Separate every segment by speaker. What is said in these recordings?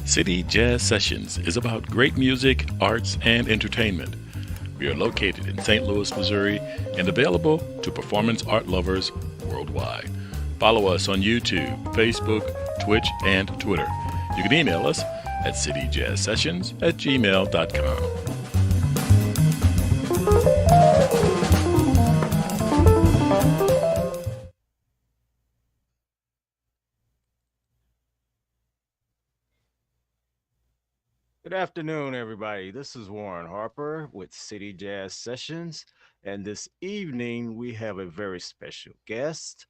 Speaker 1: City Jazz Sessions is about great music, arts, and entertainment. We are located in St. Louis, Missouri, and available to performance art lovers worldwide. Follow us on YouTube, Facebook, Twitch, and Twitter. You can email us at cityjazzsessions@gmail.com.
Speaker 2: Good afternoon, everybody. This is Warren Harper with City Jazz Sessions. And this evening, we have a very special guest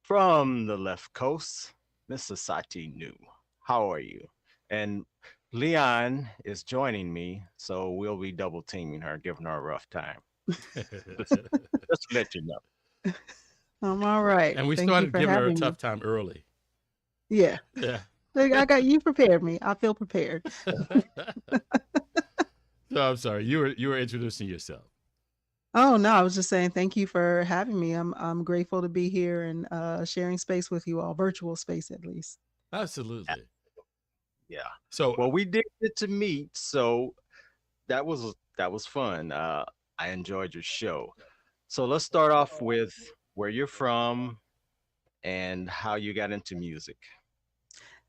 Speaker 2: from the left coast, Miss AhSa-Ti Nu. How are you? And Leon is joining me, so we'll be double teaming her, giving her a rough time. Just, just to let you know.
Speaker 3: I'm all right.
Speaker 1: And we
Speaker 3: Thank you
Speaker 1: started
Speaker 3: for
Speaker 1: giving her a
Speaker 3: having me.
Speaker 1: tough time early.
Speaker 3: Yeah.
Speaker 1: Yeah.
Speaker 3: Look, I got you prepared me. I feel prepared.
Speaker 1: So I'm sorry. You were introducing yourself.
Speaker 3: Oh no, I was just saying thank you for having me. I'm grateful to be here and sharing space with you all, virtual space at least.
Speaker 1: Absolutely.
Speaker 2: Yeah.
Speaker 1: So
Speaker 2: Well, we did get to meet, so that was fun. I enjoyed your show. So let's start off with where you're from and how you got into music.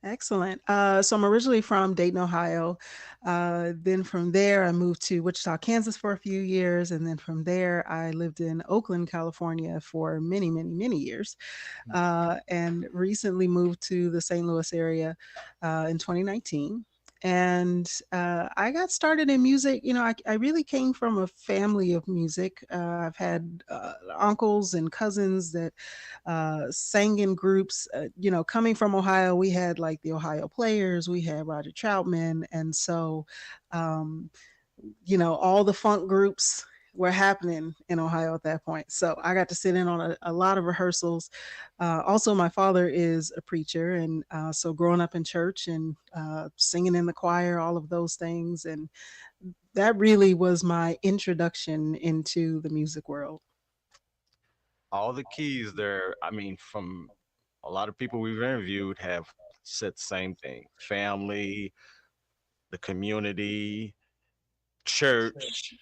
Speaker 3: Excellent. So I'm originally from Dayton, Ohio. Then from there, I moved to Wichita, Kansas for a few years. And then from there, I lived in Oakland, California for many, many, many years. And recently moved to the St. Louis area in 2019. And I got started in music. I really came from a family of music. I've had uncles and cousins that sang in groups. Coming from Ohio, we had like the Ohio Players, we had Roger Troutman. And so, um, all the funk groups were happening in Ohio at that point. So I got to sit in on a lot of rehearsals. Also, my father is a preacher. And so growing up in church and singing in the choir, all of those things. And that really was my introduction into the music world.
Speaker 2: All the keys there, I mean, from a lot of people we've interviewed have said the same thing. Family, the community, church.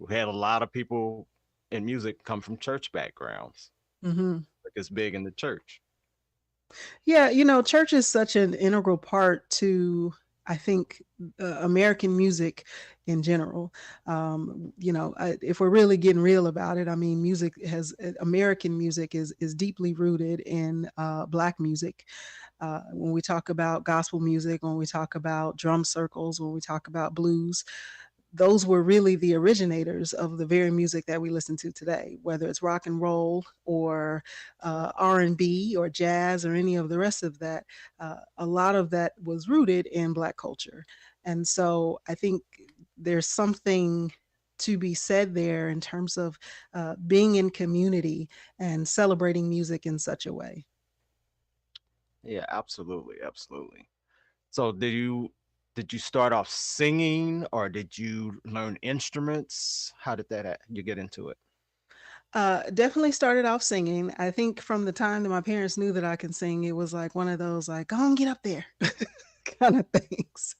Speaker 2: We had a lot of people in music come from church backgrounds.
Speaker 3: Hmm.
Speaker 2: Like it's big in the church.
Speaker 3: Yeah, church is such an integral part to, I think, American music in general. If we're really getting real about it, I mean, American music is deeply rooted in Black music. When we talk about gospel music, when we talk about drum circles, when we talk about blues, those were really the originators of the very music that we listen to today, whether it's rock and roll or R&B or jazz or any of the rest of that. A lot of that was rooted in Black culture. And so I think there's something to be said there in terms of being in community and celebrating music in such a way.
Speaker 2: Yeah, absolutely, absolutely. So did you start off singing or did you learn instruments? How did you get into it?
Speaker 3: Definitely started off singing. I think from the time that my parents knew that I can sing, it was like one of those like, go on, get up there kind of things.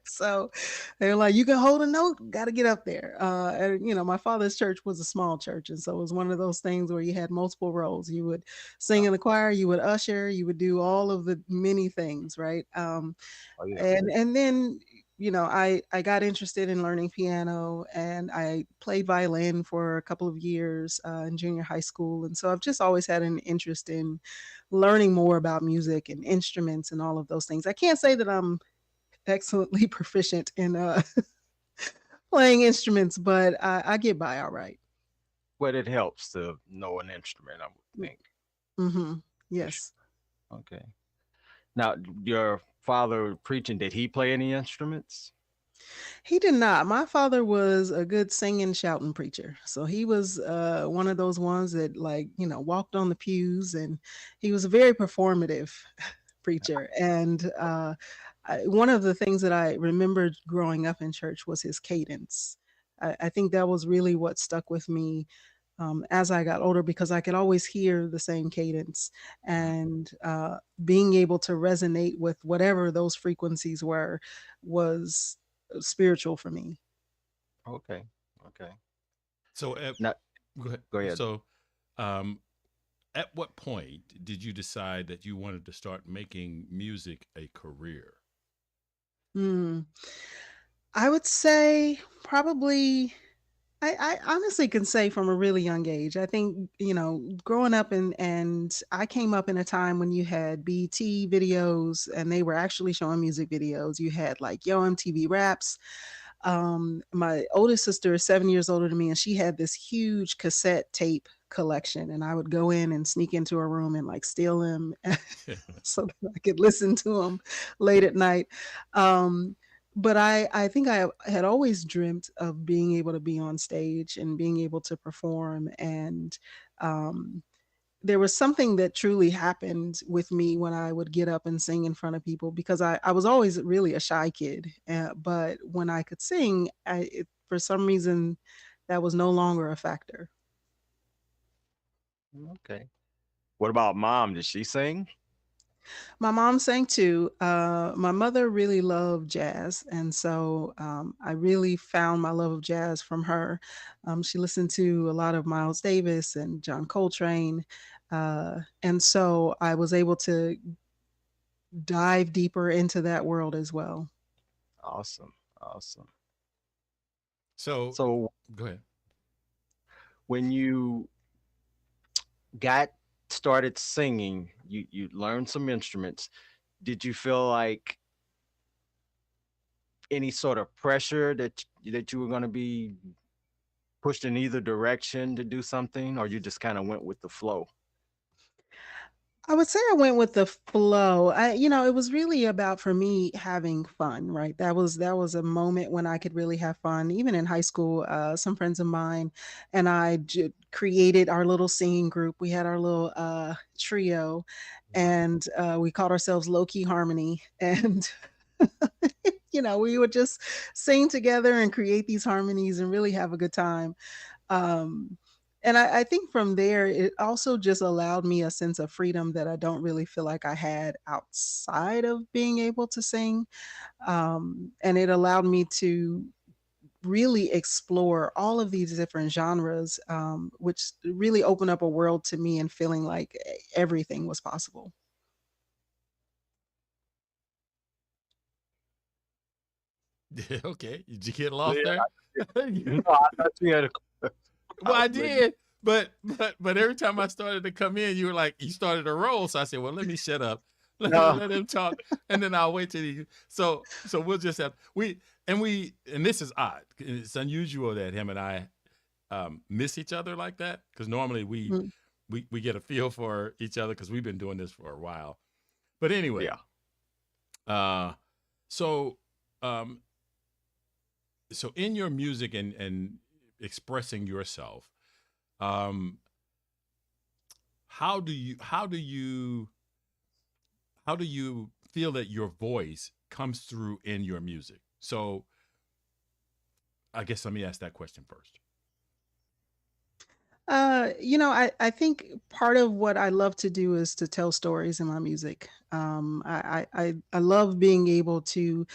Speaker 3: So they were like, you can hold a note, got to get up there. And my father's church was a small church, and so it was one of those things where you had multiple roles. You would sing in the choir, you would usher, you would do all of the many things, right?
Speaker 2: Oh yeah.
Speaker 3: And then I got interested in learning piano, and I played violin for a couple of years in junior high school. And so I've just always had an interest in learning more about music and instruments and all of those things. I can't say that I'm excellently proficient in playing instruments, but I get by all right.
Speaker 2: But it helps to know an instrument, I would think.
Speaker 3: Mm-hmm.
Speaker 2: For sure.
Speaker 3: Yes.
Speaker 2: Okay. Now, your father preaching, did he play any instruments?
Speaker 3: He did not. My father was a good singing, shouting preacher. So he was one of those ones that, like, walked on the pews, and he was a very performative preacher. And one of the things that I remembered growing up in church was his cadence. I think that was really what stuck with me as I got older because I could always hear the same cadence and being able to resonate with whatever those frequencies were was spiritual for me.
Speaker 2: Okay. Okay.
Speaker 1: So,
Speaker 2: Now,
Speaker 1: go ahead.
Speaker 2: go ahead.
Speaker 1: So, um, at what point did you decide that you wanted to start making music a career?
Speaker 3: Hmm. I would say probably I honestly can say from a really young age. I think, growing up and I came up in a time when you had BT videos and they were actually showing music videos. You had like Yo MTV Raps. My oldest sister is 7 years older than me, and she had this huge cassette tape collection. And I would go in and sneak into her room and like steal them so that I could listen to them late at night. Um, but I think I had always dreamt of being able to be on stage and being able to perform. And um, there was something that truly happened with me when I would get up and sing in front of people because I was always really a shy kid. But when I could sing, for some reason, that was no longer a factor.
Speaker 2: Okay. What about mom? Did she sing?
Speaker 3: My mom sang too. My mother really loved jazz, and so I really found my love of jazz from her. She listened to a lot of Miles Davis and John Coltrane, and so I was able to dive deeper into that world as well.
Speaker 2: Awesome. Awesome.
Speaker 1: So,
Speaker 2: So
Speaker 1: go ahead.
Speaker 2: when you got started singing, you learned some instruments. Did you feel like any sort of pressure that you were going to be pushed in either direction to do something, or you just kind of went with the flow?
Speaker 3: I would say I went with the flow. It was really about for me having fun, right? That was a moment when I could really have fun. Even in high school, some friends of mine and I created our little singing group. We had our little trio, and we called ourselves Low Key Harmony. And we would just sing together and create these harmonies and really have a good time. Um, and I think from there, it also just allowed me a sense of freedom that I don't really feel like I had outside of being able to sing. And it allowed me to really explore all of these different genres, which really opened up a world to me and feeling like everything was possible.
Speaker 1: Okay, did you get lost
Speaker 2: Yeah,
Speaker 1: there?
Speaker 2: no, I thought you had a,
Speaker 1: Well, I
Speaker 2: maybe.
Speaker 1: did, but every time I started to come in, you were like, you started to roll. So I said, well, let me shut up,
Speaker 2: No,
Speaker 1: let him talk, and then I'll wait till you. So we'll just have and this is odd. It's unusual that him and I miss each other like that because normally
Speaker 3: Mm.
Speaker 1: we get a feel for each other because we've been doing this for a while. But anyway,
Speaker 2: yeah.
Speaker 1: uh, so um, so in your music and expressing yourself, um, how do you how do you how do you feel that your voice comes through in your music? So I guess let me ask that question first.
Speaker 3: I think part of what I love to do is to tell stories in my music. I love being able to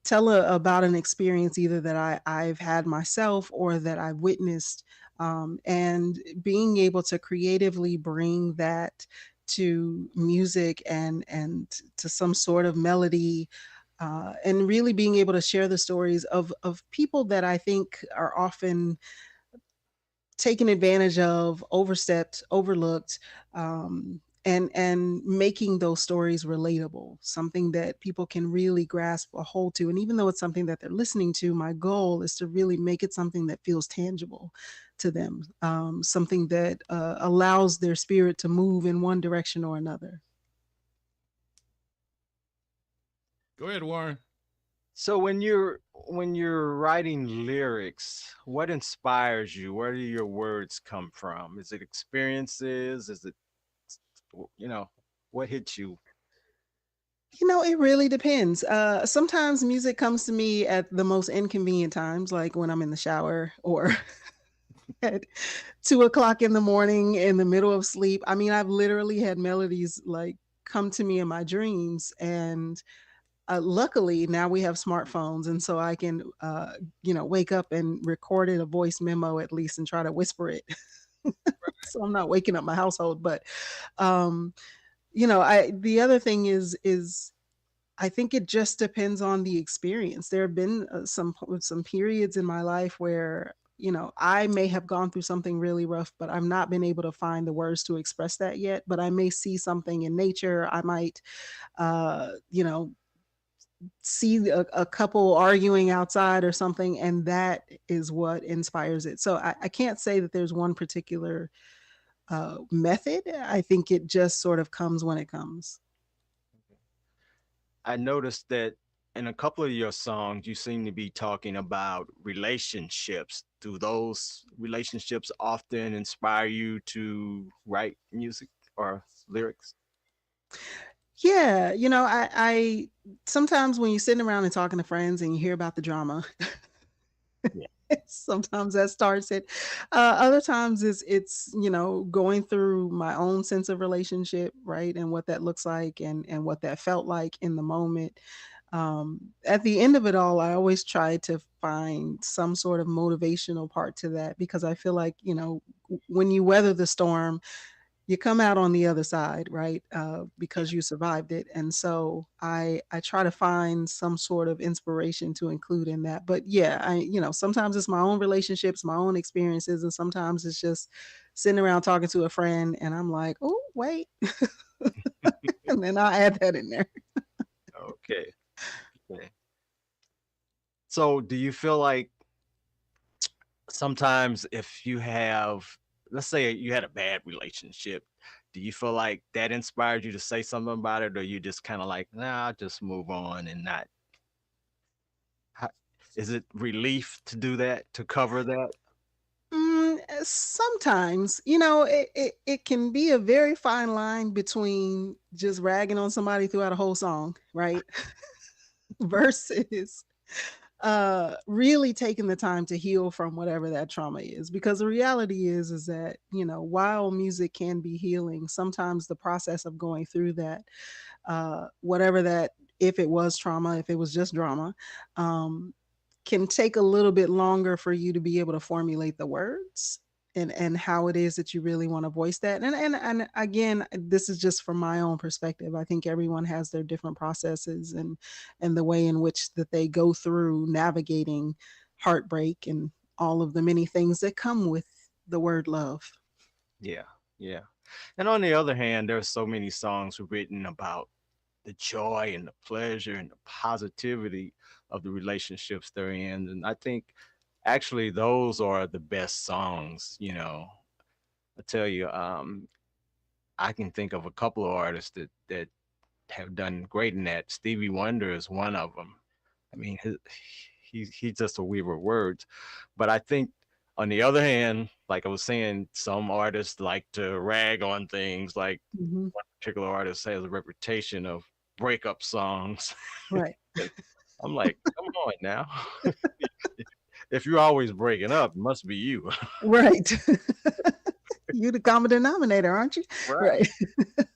Speaker 3: tell about an experience either that I've had myself or that I witnessed, and being able to creatively bring that to music and to some sort of melody. And really being able to share the stories of people that I think are often taken advantage of, overstepped, overlooked, and making those stories relatable, something that people can really grasp a hold to. And even though it's something that they're listening to, my goal is to really make it something that feels tangible to them, something that allows their spirit to move in one direction or another.
Speaker 1: Go ahead, Warren.
Speaker 2: So when you're writing lyrics, what inspires you? Where do your words come from? Is it experiences? Is it you know, what hits you?
Speaker 3: It really depends. Sometimes music comes to me at the most inconvenient times, like when I'm in the shower or at 2 o'clock in the morning in the middle of sleep. I mean, I've literally had melodies like come to me in my dreams. And luckily now we have smartphones. And so I can, wake up and record it a voice memo at least and try to whisper it. So I'm not waking up my household. But, um, the other thing is I think it just depends on the experience. There have been some periods in my life where I may have gone through something really rough, but I've not been able to find the words to express that yet. But I may see something in nature. I might, uh, you know, see a couple arguing outside or something, and that is what inspires it. So I can't say that there's one particular method. I think it just sort of comes when it comes.
Speaker 2: I noticed that in a couple of your songs, you seem to be talking about relationships. Do those relationships often inspire you to write music or lyrics?
Speaker 3: Yeah, I sometimes when you're sitting around and talking to friends and you hear about the drama,
Speaker 2: Yeah.
Speaker 3: sometimes that starts it. Other times it's going through my own sense of relationship, right, and what that looks like and what that felt like in the moment. At the end of it all, I always try to find some sort of motivational part to that because I feel like when you weather the storm, you come out on the other side, right? Because you survived it. And so I try to find some sort of inspiration to include in that. But yeah, sometimes it's my own relationships, my own experiences, and sometimes it's just sitting around talking to a friend and I'm like, oh, wait. And then I'll add that in there.
Speaker 2: Okay. Okay. So, do you feel like sometimes if you have, let's say you had a bad relationship, do you feel like that inspired you to say something about it, or you just kind of like, nah, I'll just move on and not? How, is it relief to do that, to cover that?
Speaker 3: Sometimes, it can be a very fine line between just ragging on somebody throughout a whole song, right? Versus really taking the time to heal from whatever that trauma is, because the reality is that while music can be healing, sometimes the process of going through that, whatever that, if it was trauma, if it was just drama, um can take a little bit longer for you to be able to formulate the words and how it is that you really want to voice that. And again, this is just from my own perspective. I think everyone has their different processes and the way in which that they go through navigating heartbreak and all of the many things that come with the word love.
Speaker 2: Yeah, yeah. And on the other hand, there's so many songs written about the joy and the pleasure and the positivity of the relationships they're in. And I think actually those are the best songs. I tell you, I can think of a couple of artists that have done great in that. Stevie Wonder is one of them. I mean, he's just a weaver of words. But I think on the other hand, like I was saying, some artists like to rag on things. Like
Speaker 3: Hmm.
Speaker 2: one particular artist has a reputation of breakup songs.
Speaker 3: Right.
Speaker 2: I'm like, come on now. If you're always breaking up, it must be you.
Speaker 3: Right. You the common denominator, aren't you?
Speaker 2: Right.
Speaker 3: Right.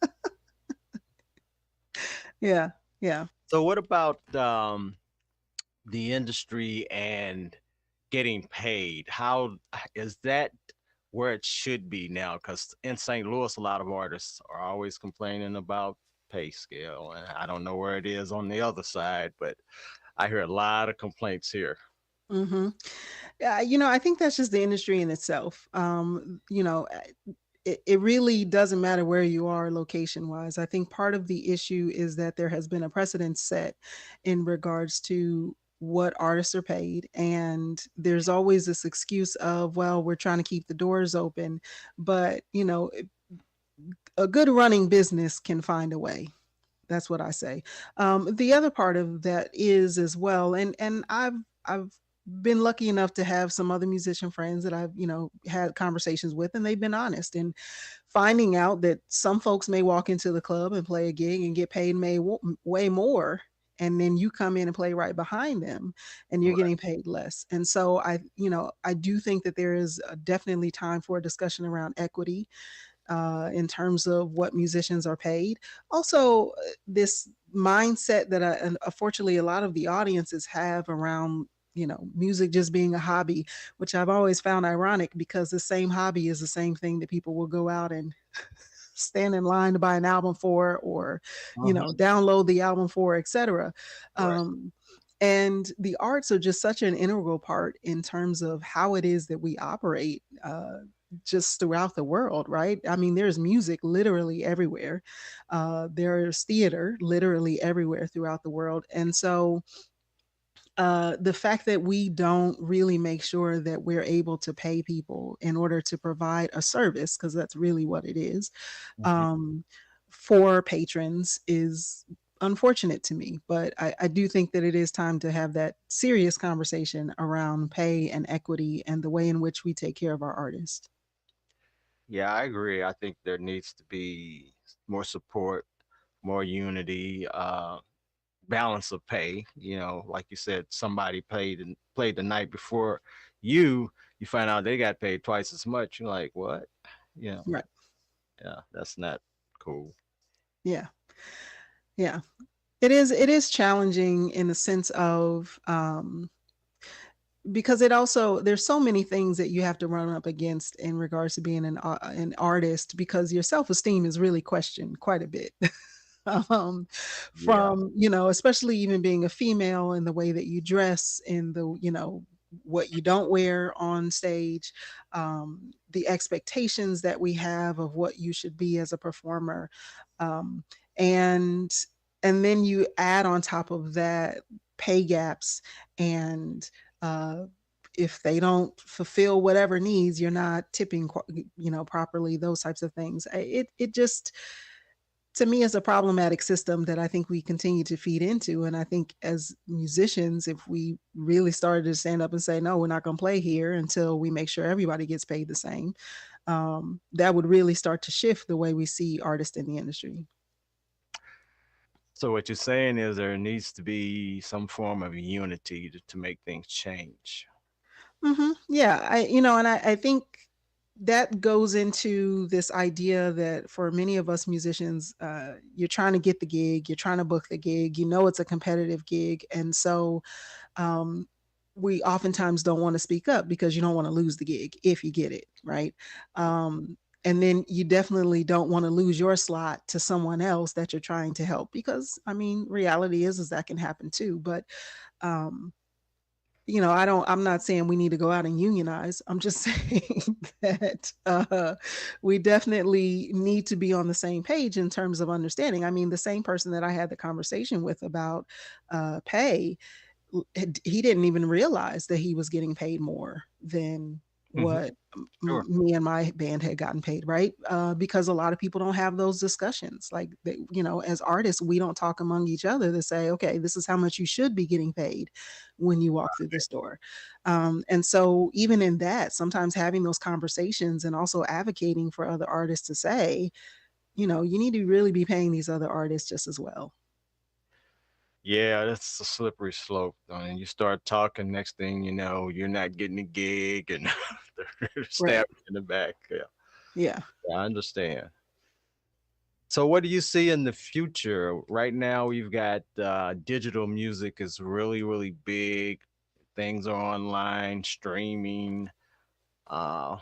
Speaker 3: Yeah. Yeah.
Speaker 2: So what about the industry and getting paid? How is that where it should be now? Because in St. Louis, a lot of artists are always complaining about pay scale, and I don't know where it is on the other side, but I hear a lot of complaints here.
Speaker 3: Hmm. Yeah, I think that's just the industry in itself. It really doesn't matter where you are location wise. I think part of the issue is that there has been a precedent set in regards to what artists are paid. And there's always this excuse of, well, we're trying to keep the doors open. But, a good running business can find a way. That's what I say. The other part of that is as well, and I've been lucky enough to have some other musician friends that I've had conversations with, and they've been honest in finding out that some folks may walk into the club and play a gig and get paid way more, and then you come in and play right behind them and you're
Speaker 2: Right.
Speaker 3: getting paid less. And so I do think that there is definitely time for a discussion around equity in terms of what musicians are paid. Also, this mindset that unfortunately a lot of the audiences have around music just being a hobby, which I've always found ironic because the same hobby is the same thing that people will go out and stand in line to buy an album for, or
Speaker 2: Uh-huh.
Speaker 3: download the album for, etc.
Speaker 2: Right.
Speaker 3: um, and the arts are just such an integral part in terms of how it is that we operate just throughout the world, right? I mean, there's music literally everywhere. There's theater literally everywhere throughout the world. And so the fact that we don't really make sure that we're able to pay people in order to provide a service, because that's really what it is,
Speaker 2: Mhm.
Speaker 3: um, for patrons is unfortunate to me. But I do think that it is time to have that serious conversation around pay and equity and the way in which we take care of our artists.
Speaker 2: Yeah, I agree. I think there needs to be more support, more unity, balance of pay. Like you said, somebody paid and played the night before you, you find out they got paid twice as much. You're like, what? You know,
Speaker 3: Right.
Speaker 2: yeah, that's not cool.
Speaker 3: Yeah. Yeah. It is challenging in the sense of because it also there's so many things that you have to run up against in regards to being an artist, because your self-esteem is really questioned quite a bit.
Speaker 2: Yeah.
Speaker 3: From especially even being a female, and the way that you dress, in the what you don't wear on stage, the expectations that we have of what you should be as a performer, um, and then you add on top of that pay gaps, and uh, if they don't fulfill whatever needs, you're not tipping properly, those types of things. It just, to me, is a problematic system that I think we continue to feed into. And I think as musicians, if we really started to stand up and say, no, we're not going to play here until we make sure everybody gets paid the same, that would really start to shift the way we see artists in the industry.
Speaker 2: So what you're saying is there needs to be some form of unity to make things change.
Speaker 3: Yeah, and I think that goes into this idea that for many of us musicians, you're trying to get the gig, you're trying to book the gig, it's a competitive gig, and so um, we oftentimes don't want to speak up because you don't want to lose the gig if you get it, right? And then you definitely don't want to lose your slot to someone else that you're trying to help, because I mean, reality is that can happen too. But um, I'm not saying we need to go out and unionize. I'm just saying that we definitely need to be on the same page in terms of understanding. I mean, the same person that I had the conversation with about pay, he didn't even realize that he was getting paid more than
Speaker 2: Hmm.
Speaker 3: what
Speaker 2: Sure.
Speaker 3: me and my band had gotten paid, right? Because a lot of people don't have those discussions. Like, as artists, we don't talk among each other to say, okay, this is how much you should be getting paid when you walk through the store. And so, even in that, sometimes having those conversations and also advocating for other artists to say, you need to really be paying these other artists just as well.
Speaker 2: Yeah, that's a slippery slope. I mean, you start talking, next thing you know, you're not getting a gig and they're
Speaker 3: Right.
Speaker 2: stabbing you in the back. Yeah,
Speaker 3: Yeah.
Speaker 2: yeah, I understand. So, what do you see in the future? Right now, we've got digital music is really, really big. Things are online, streaming. Uh,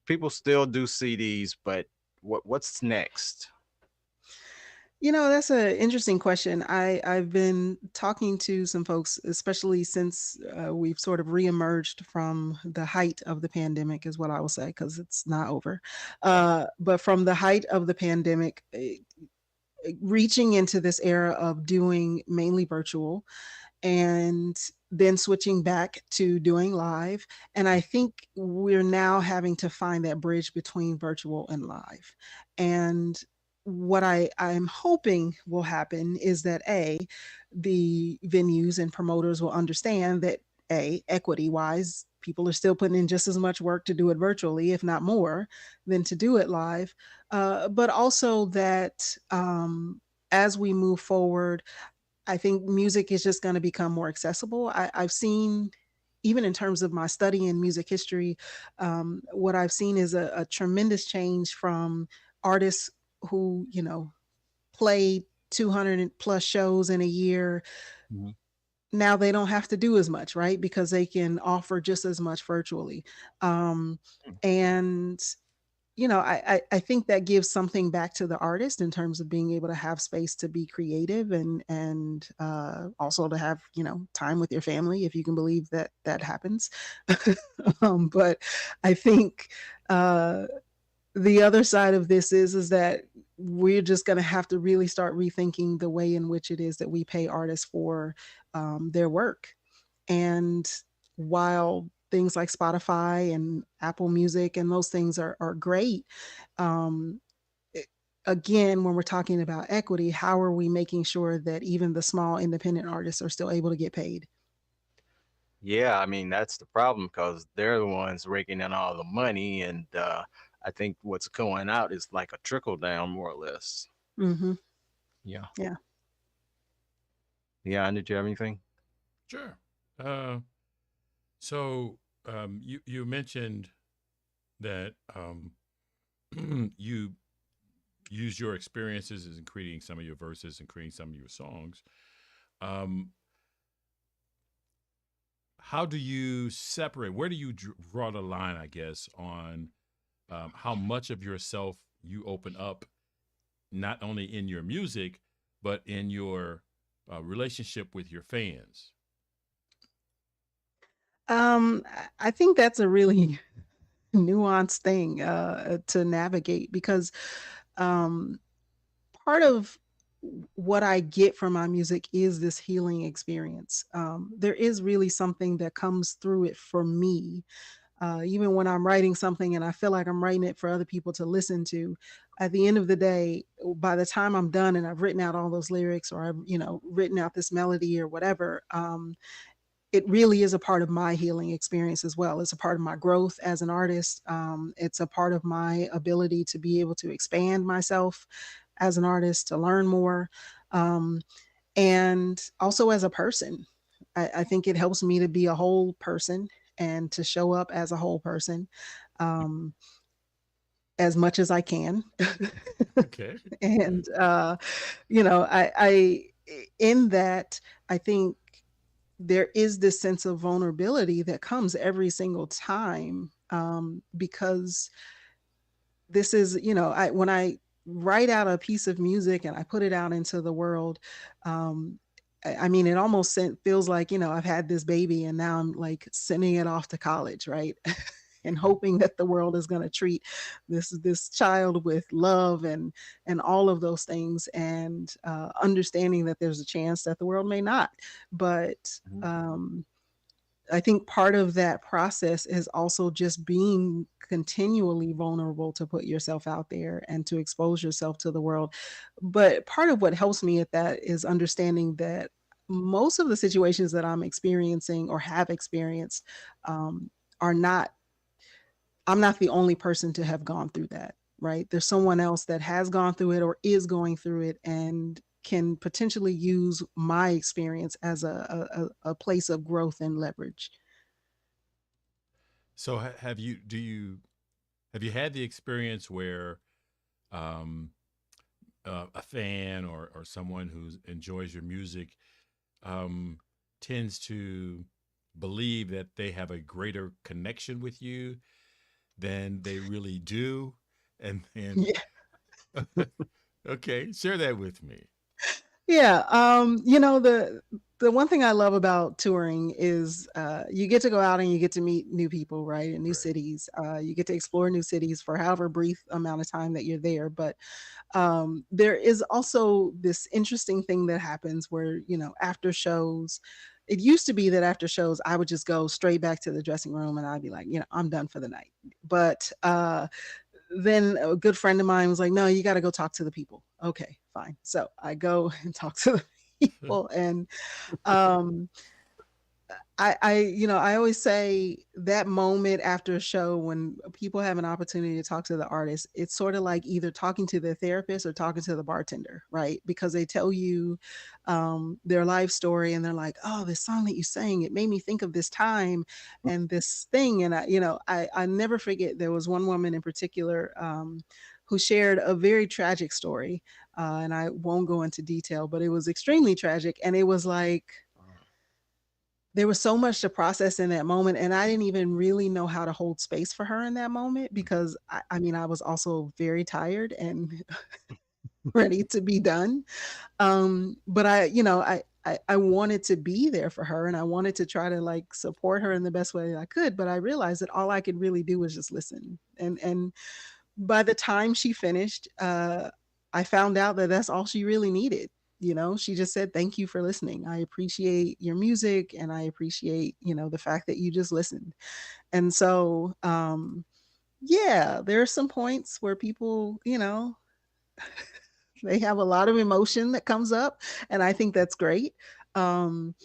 Speaker 2: People still do CDs, but what's next?
Speaker 3: That's an interesting question. I've been talking to some folks, especially since we've sort of reemerged from the height of the pandemic, is what I will say, because it's not over. But from the height of the pandemic, reaching into this era of doing mainly virtual, and then switching back to doing live. And I think we're now having to find that bridge between virtual and live. And what I'm hoping will happen is that the venues and promoters will understand that equity wise, people are still putting in just as much work to do it virtually, if not more, than to do it live. But also that as we move forward, I think music is just going to become more accessible. I've seen, even in terms of my study in music history, what I've seen is a tremendous change from artists who, play 200 plus shows in a year.
Speaker 2: Mhm.
Speaker 3: Now they don't have to do as much, right? Because they can offer just as much virtually. Um, and I think that gives something back to the artist in terms of being able to have space to be creative, and also to have time with your family, if you can believe that that happens. But I think the other side of this is that we're just going to have to really start rethinking the way in which it is that we pay artists for their work. And while things like Spotify and Apple Music and those things are great, um, it- again, when we're talking about equity, how are we making sure that even the small independent artists are still able to get paid?
Speaker 2: Yeah, I mean that's the problem because they're the ones raking in all the money, and I think what's going out is like a trickle down, more or less.
Speaker 3: Hmm.
Speaker 2: Yeah.
Speaker 3: Yeah.
Speaker 2: Yeah. Did you have anything?
Speaker 1: Sure. Uh, so you mentioned that you use your experiences in creating some of your verses and creating some of your songs. Um, how do you separate? Where do you draw the line, I guess, on how much of yourself you open up, not only in your music, but in your relationship with your fans?
Speaker 3: I think that's a really nuanced thing to navigate, because um, part of what I get from my music is this healing experience. There is really something that comes through it for me. Even when I'm writing something and I feel like I'm writing it for other people to listen to, at the end of the day, by the time I'm done and I've written out all those lyrics, or I've, written out this melody or whatever, it really is a part of my healing experience as well. It's a part of my growth as an artist. It's a part of my ability to be able to expand myself as an artist, to learn more, um, and also as a person. I think it helps me to be a whole person and to show up as a whole person, um, as much as I can.
Speaker 1: Okay.
Speaker 3: And I in that, I think there is this sense of vulnerability that comes every single time, because this is, when I write out a piece of music and I put it out into the world, um, I mean, it almost feels like, I've had this baby and now I'm like sending it off to college, right? And hoping that the world is going to treat this child with love and all of those things, and understanding that there's a chance that the world may not. But
Speaker 2: Mhm.
Speaker 3: um, I think part of that process is also just being continually vulnerable to put yourself out there and to expose yourself to the world. But part of what helps me at that is understanding that most of the situations that I'm experiencing or have experienced, um, are not, I'm not the only person to have gone through that, right? There's someone else that has gone through it or is going through it and can potentially use my experience as a place of growth and leverage.
Speaker 1: So have you had the experience where um, a fan or someone who enjoys your music um, tends to believe that they have a greater connection with you than they really do, and
Speaker 3: Yeah.
Speaker 1: okay, share that with me.
Speaker 3: Yeah. The one thing I love about touring is you get to go out and you get to meet new people, right? In new
Speaker 1: Right.
Speaker 3: cities. You get to explore new cities for however brief amount of time that you're there. But there is also this interesting thing that happens where, after shows, it used to be that after shows, I would just go straight back to the dressing room and I'd be like, I'm done for the night. But then a good friend of mine was like, no, you got to go talk to the people. Okay, fine. So I go and talk to the people. And um, I always say that moment after a show when people have an opportunity to talk to the artist, it's sort of like either talking to their therapist or talking to the bartender, right? Because they tell you their life story and they're like, oh, this song that you sang, it made me think of this time and this thing. And I never forget, there was one woman in particular who shared a very tragic story. And I won't go into detail, but it was extremely tragic. And it was like, there was so much to process in that moment, and I didn't even really know how to hold space for her in that moment because I mean I was also very tired and ready to be done. But I wanted to be there for her and I wanted to try to like support her in the best way I could, but I realized that all I could really do was just listen. And by the time she finished, I found out that that's all she really needed. She just said, "Thank you for listening. I appreciate your music and I appreciate, the fact that you just listened." And so, yeah, there are some points where people, they have a lot of emotion that comes up, and I think that's great. Um,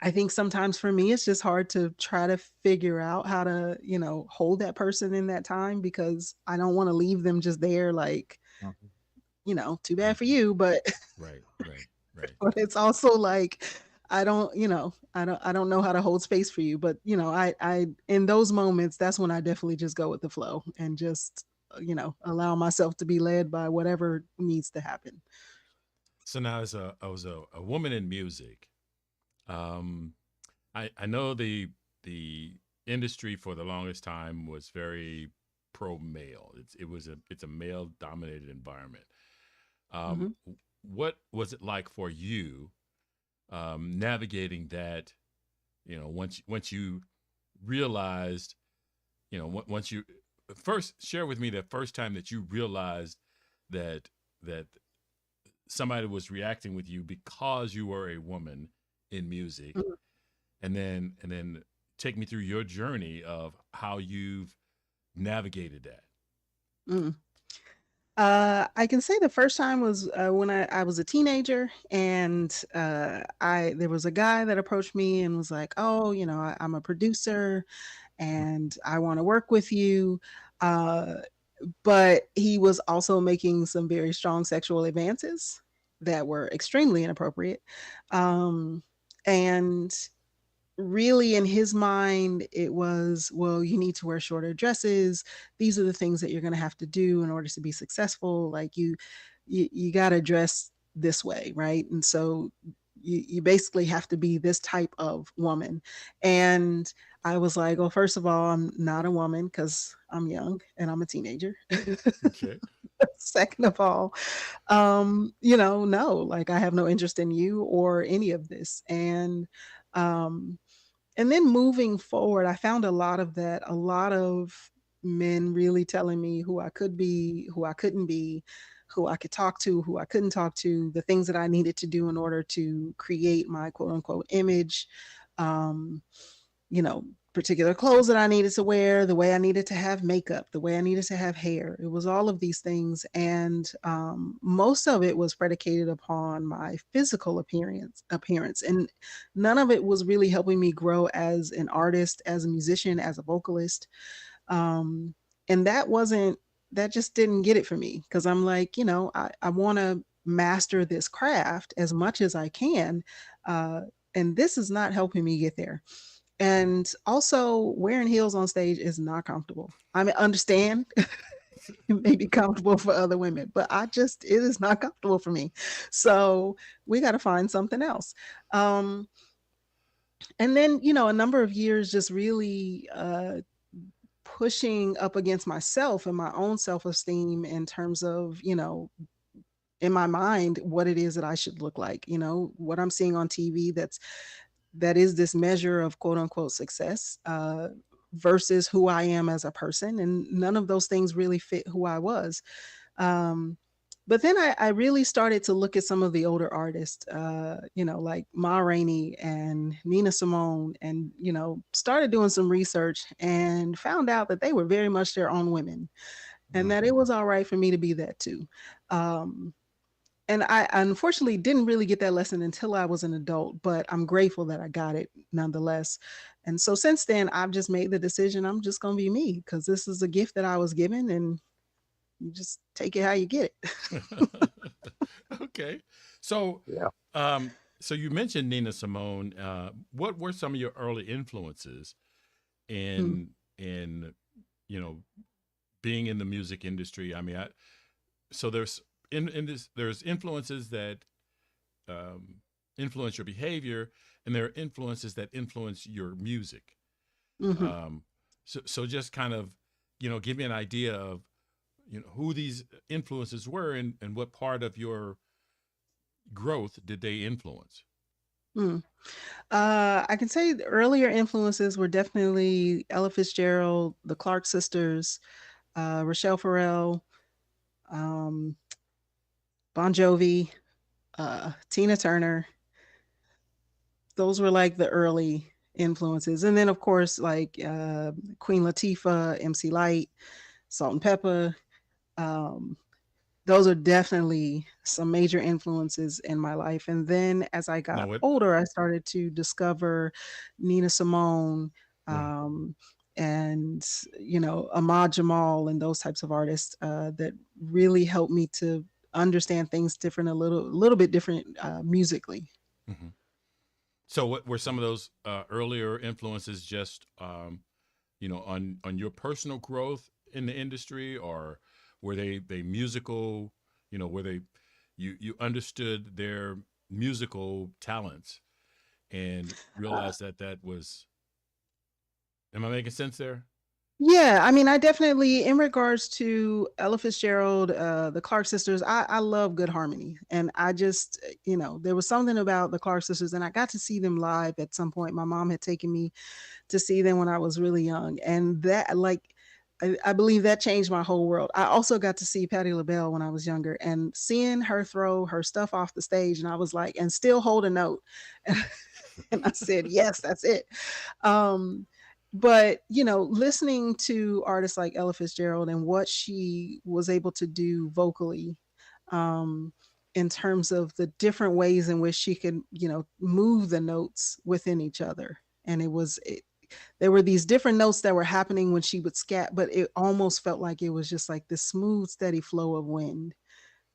Speaker 3: I think sometimes for me, it's just hard to try to figure out how to, hold that person in that time because I don't want to leave them just there like,
Speaker 2: Mhm.
Speaker 3: too bad for
Speaker 1: Mhm.
Speaker 3: you. But
Speaker 1: Right, right, right.
Speaker 3: but it's also like I don't know how to hold space for you. But I in those moments, that's when I definitely just go with the flow and just allow myself to be led by whatever needs to happen.
Speaker 1: So now, as a woman in music, um, I know the industry for the longest time was very pro male. It's a male dominated environment.
Speaker 3: Hmm.
Speaker 1: What was it like for you navigating that? Once you realized, once you first share with me the first time that you realized that that somebody was reacting with you because you were a woman in music, and then take me through your journey of how you've navigated that.
Speaker 3: Hmm. I can say the first time was when I was a teenager, and I there was a guy that approached me and was like, "Oh, I'm a producer, and I want to work with you." Uh, but he was also making some very strong sexual advances that were extremely inappropriate, and really in his mind it was, well, you need to wear shorter dresses, these are the things that you're going to have to do in order to be successful, like you got to dress this way, right? And so you basically have to be this type of woman. And I was like, well, first of all, I'm not a woman because I'm young and I'm a teenager.
Speaker 1: Okay.
Speaker 3: Second of all, no, like I have no interest in you or any of this. Um and then moving forward, I found a lot of that, a lot of men really telling me who I could be, who I couldn't be, who I could talk to, who I couldn't talk to, the things that I needed to do in order to create my quote unquote image. Um, you know, Particular clothes that I needed to wear, the way I needed to have makeup, the way I needed to have hair. It was all of these things. And most of it was predicated upon my physical appearance. And none of it was really helping me grow as an artist, as a musician, as a vocalist. Um, and that just didn't get it for me because I'm like, I want to master this craft as much as I can. Uh, and this is not helping me get there. And also, wearing heels on stage is not comfortable. I mean, understand it may be comfortable for other women, but it is not comfortable for me. So we got to find something else. Um, and then, a number of years just really pushing up against myself and my own self esteem in terms of, in my mind, what it is that I should look like, what I'm seeing on TV that is this measure of quote unquote success versus who I am as a person. And none of those things really fit who I was. Um, but then I really started to look at some of the older artists, like Ma Rainey and Nina Simone, and, started doing some research and found out that they were very much their own women and that it was all right for me to be that too. Um, and I unfortunately didn't really get that lesson until I was an adult, but I'm grateful that I got it nonetheless. And so since then, I've just made the decision I'm just going to be me because this is a gift that I was given, and you just take it how you get it.
Speaker 1: Okay. So,
Speaker 2: Yeah.
Speaker 1: so you mentioned Nina Simone. What were some of your early influences
Speaker 3: Mm,
Speaker 1: in you know being in the music industry? I mean, so there's in this there's influences that um, influence your behavior, and there are influences that influence your music.
Speaker 3: mhm.
Speaker 1: Um, so just kind of give me an idea of who these influences were, and what part of your growth did they influence?
Speaker 3: Mm. I can say the earlier influences were definitely Ella Fitzgerald, the Clark sisters, Rochelle Farrell, um, Bon Jovi, Tina Turner. Those were like the early influences. And then, of course, like Queen Latifah, MC Light, Salt and Pepper. Um, those are definitely some major influences in my life. And then as I
Speaker 1: No,
Speaker 3: got
Speaker 1: what?
Speaker 3: older, I started to discover Nina Simone,
Speaker 1: Right.
Speaker 3: um, and Ahmad Jamal and those types of artists that really helped me to understand things different, a little bit different musically.
Speaker 1: Hmm. So, what were some of those earlier influences? Just on your personal growth in the industry, or were they musical? Were they you understood their musical talents and
Speaker 3: Uh,
Speaker 1: realized that that was. Am I making sense there?
Speaker 3: Yeah, I mean, I definitely, in regards to Ella Fitzgerald, the Clark sisters, I love good harmony. And I just, there was something about the Clark sisters, and I got to see them live at some point. My mom had taken me to see them when I was really young. And that, like, I believe that changed my whole world. I also got to see Patti LaBelle when I was younger, and seeing her throw her stuff off the stage, and I was like, and still hold a note. And I said, yes, that's it. Um, but listening to artists like Ella Fitzgerald and what she was able to do vocally, um, in terms of the different ways in which she could, move the notes within each other. And there were these different notes that were happening when she would scat, but it almost felt like it was just like this smooth, steady flow of wind,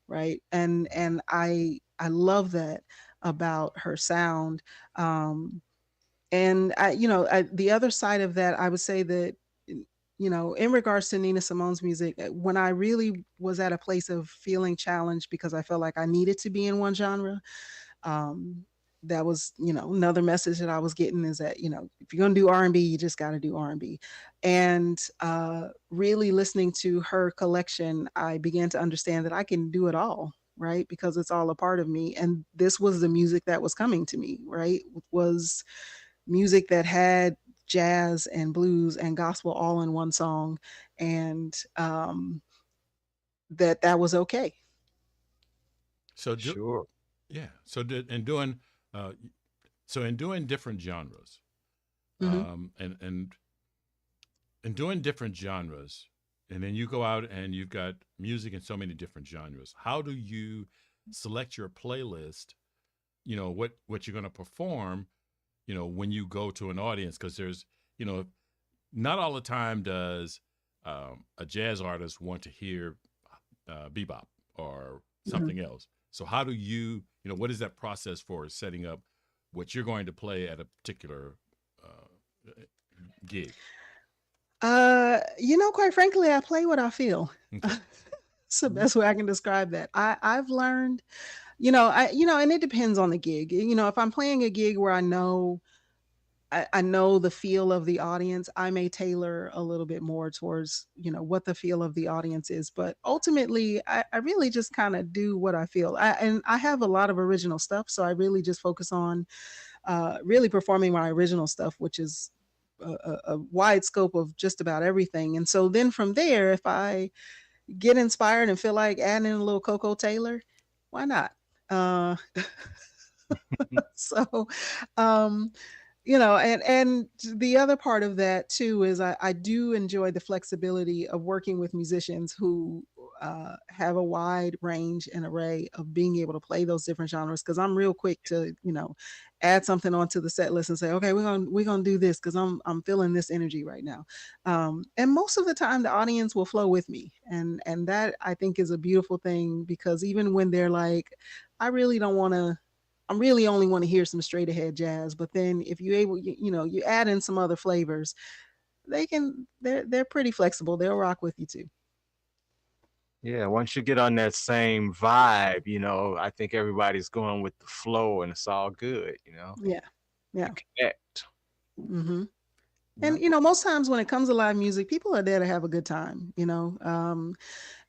Speaker 3: right? And I love that about her sound. And the other side of that, I would say that, in regards to Nina Simone's music, when I really was at a place of feeling challenged because I felt like I needed to be in one genre, um, that was, another message that I was getting is that, if you're going to do R&B, you just got to do R&B. And really listening to her collection, I began to understand that I can do it all, right? Because it's all a part of me. And this was the music that was coming to me, right? Was music that had jazz and blues and gospel all in one song, and that was okay.
Speaker 1: So do
Speaker 2: Sure.
Speaker 1: Yeah. So did and doing uh, so in doing different genres,
Speaker 3: Hmm.
Speaker 1: um, and and and doing different genres, and then you go out and you've got music in so many different genres. How do you select your playlist? What you're going to perform. When you go to an audience, because there's you know not all the time does a jazz artist want to hear bebop or
Speaker 3: Hmm.
Speaker 1: something else. So how do what is that process for setting up what you're going to play at a particular gig?
Speaker 3: Quite frankly, I play what I feel.
Speaker 1: Okay.
Speaker 3: It's the best way I can describe that. I've learned, and it depends on the gig. If I'm playing a gig where I know the feel of the audience, I may tailor a little bit more towards, what the feel of the audience is. But ultimately, I really just kind of do what I feel. And I have a lot of original stuff. So I really just focus on really performing my original stuff, which is a wide scope of just about everything. And so then from there, if I get inspired and feel like adding in a little Coco Taylor, why not? Uh, so, um, and the other part of that too is I do enjoy the flexibility of working with musicians who have a wide range and array of being able to play those different genres, because I'm real quick to add something onto the set list and say, okay, we're gonna do this because I'm feeling this energy right now. And most of the time the audience will flow with me, and that I think is a beautiful thing, because even when they're like, I really don't want to, I really only want to hear some straight ahead jazz. But then if you able, you add in some other flavors, they're pretty flexible. They'll rock with you too.
Speaker 2: Yeah, once you get on that same vibe, I think everybody's going with the flow and it's all good,
Speaker 3: Yeah.
Speaker 2: you
Speaker 3: Yeah.
Speaker 2: connect.
Speaker 3: Hmm.
Speaker 2: Yeah.
Speaker 3: And most times when it comes to live music, people are there to have a good time.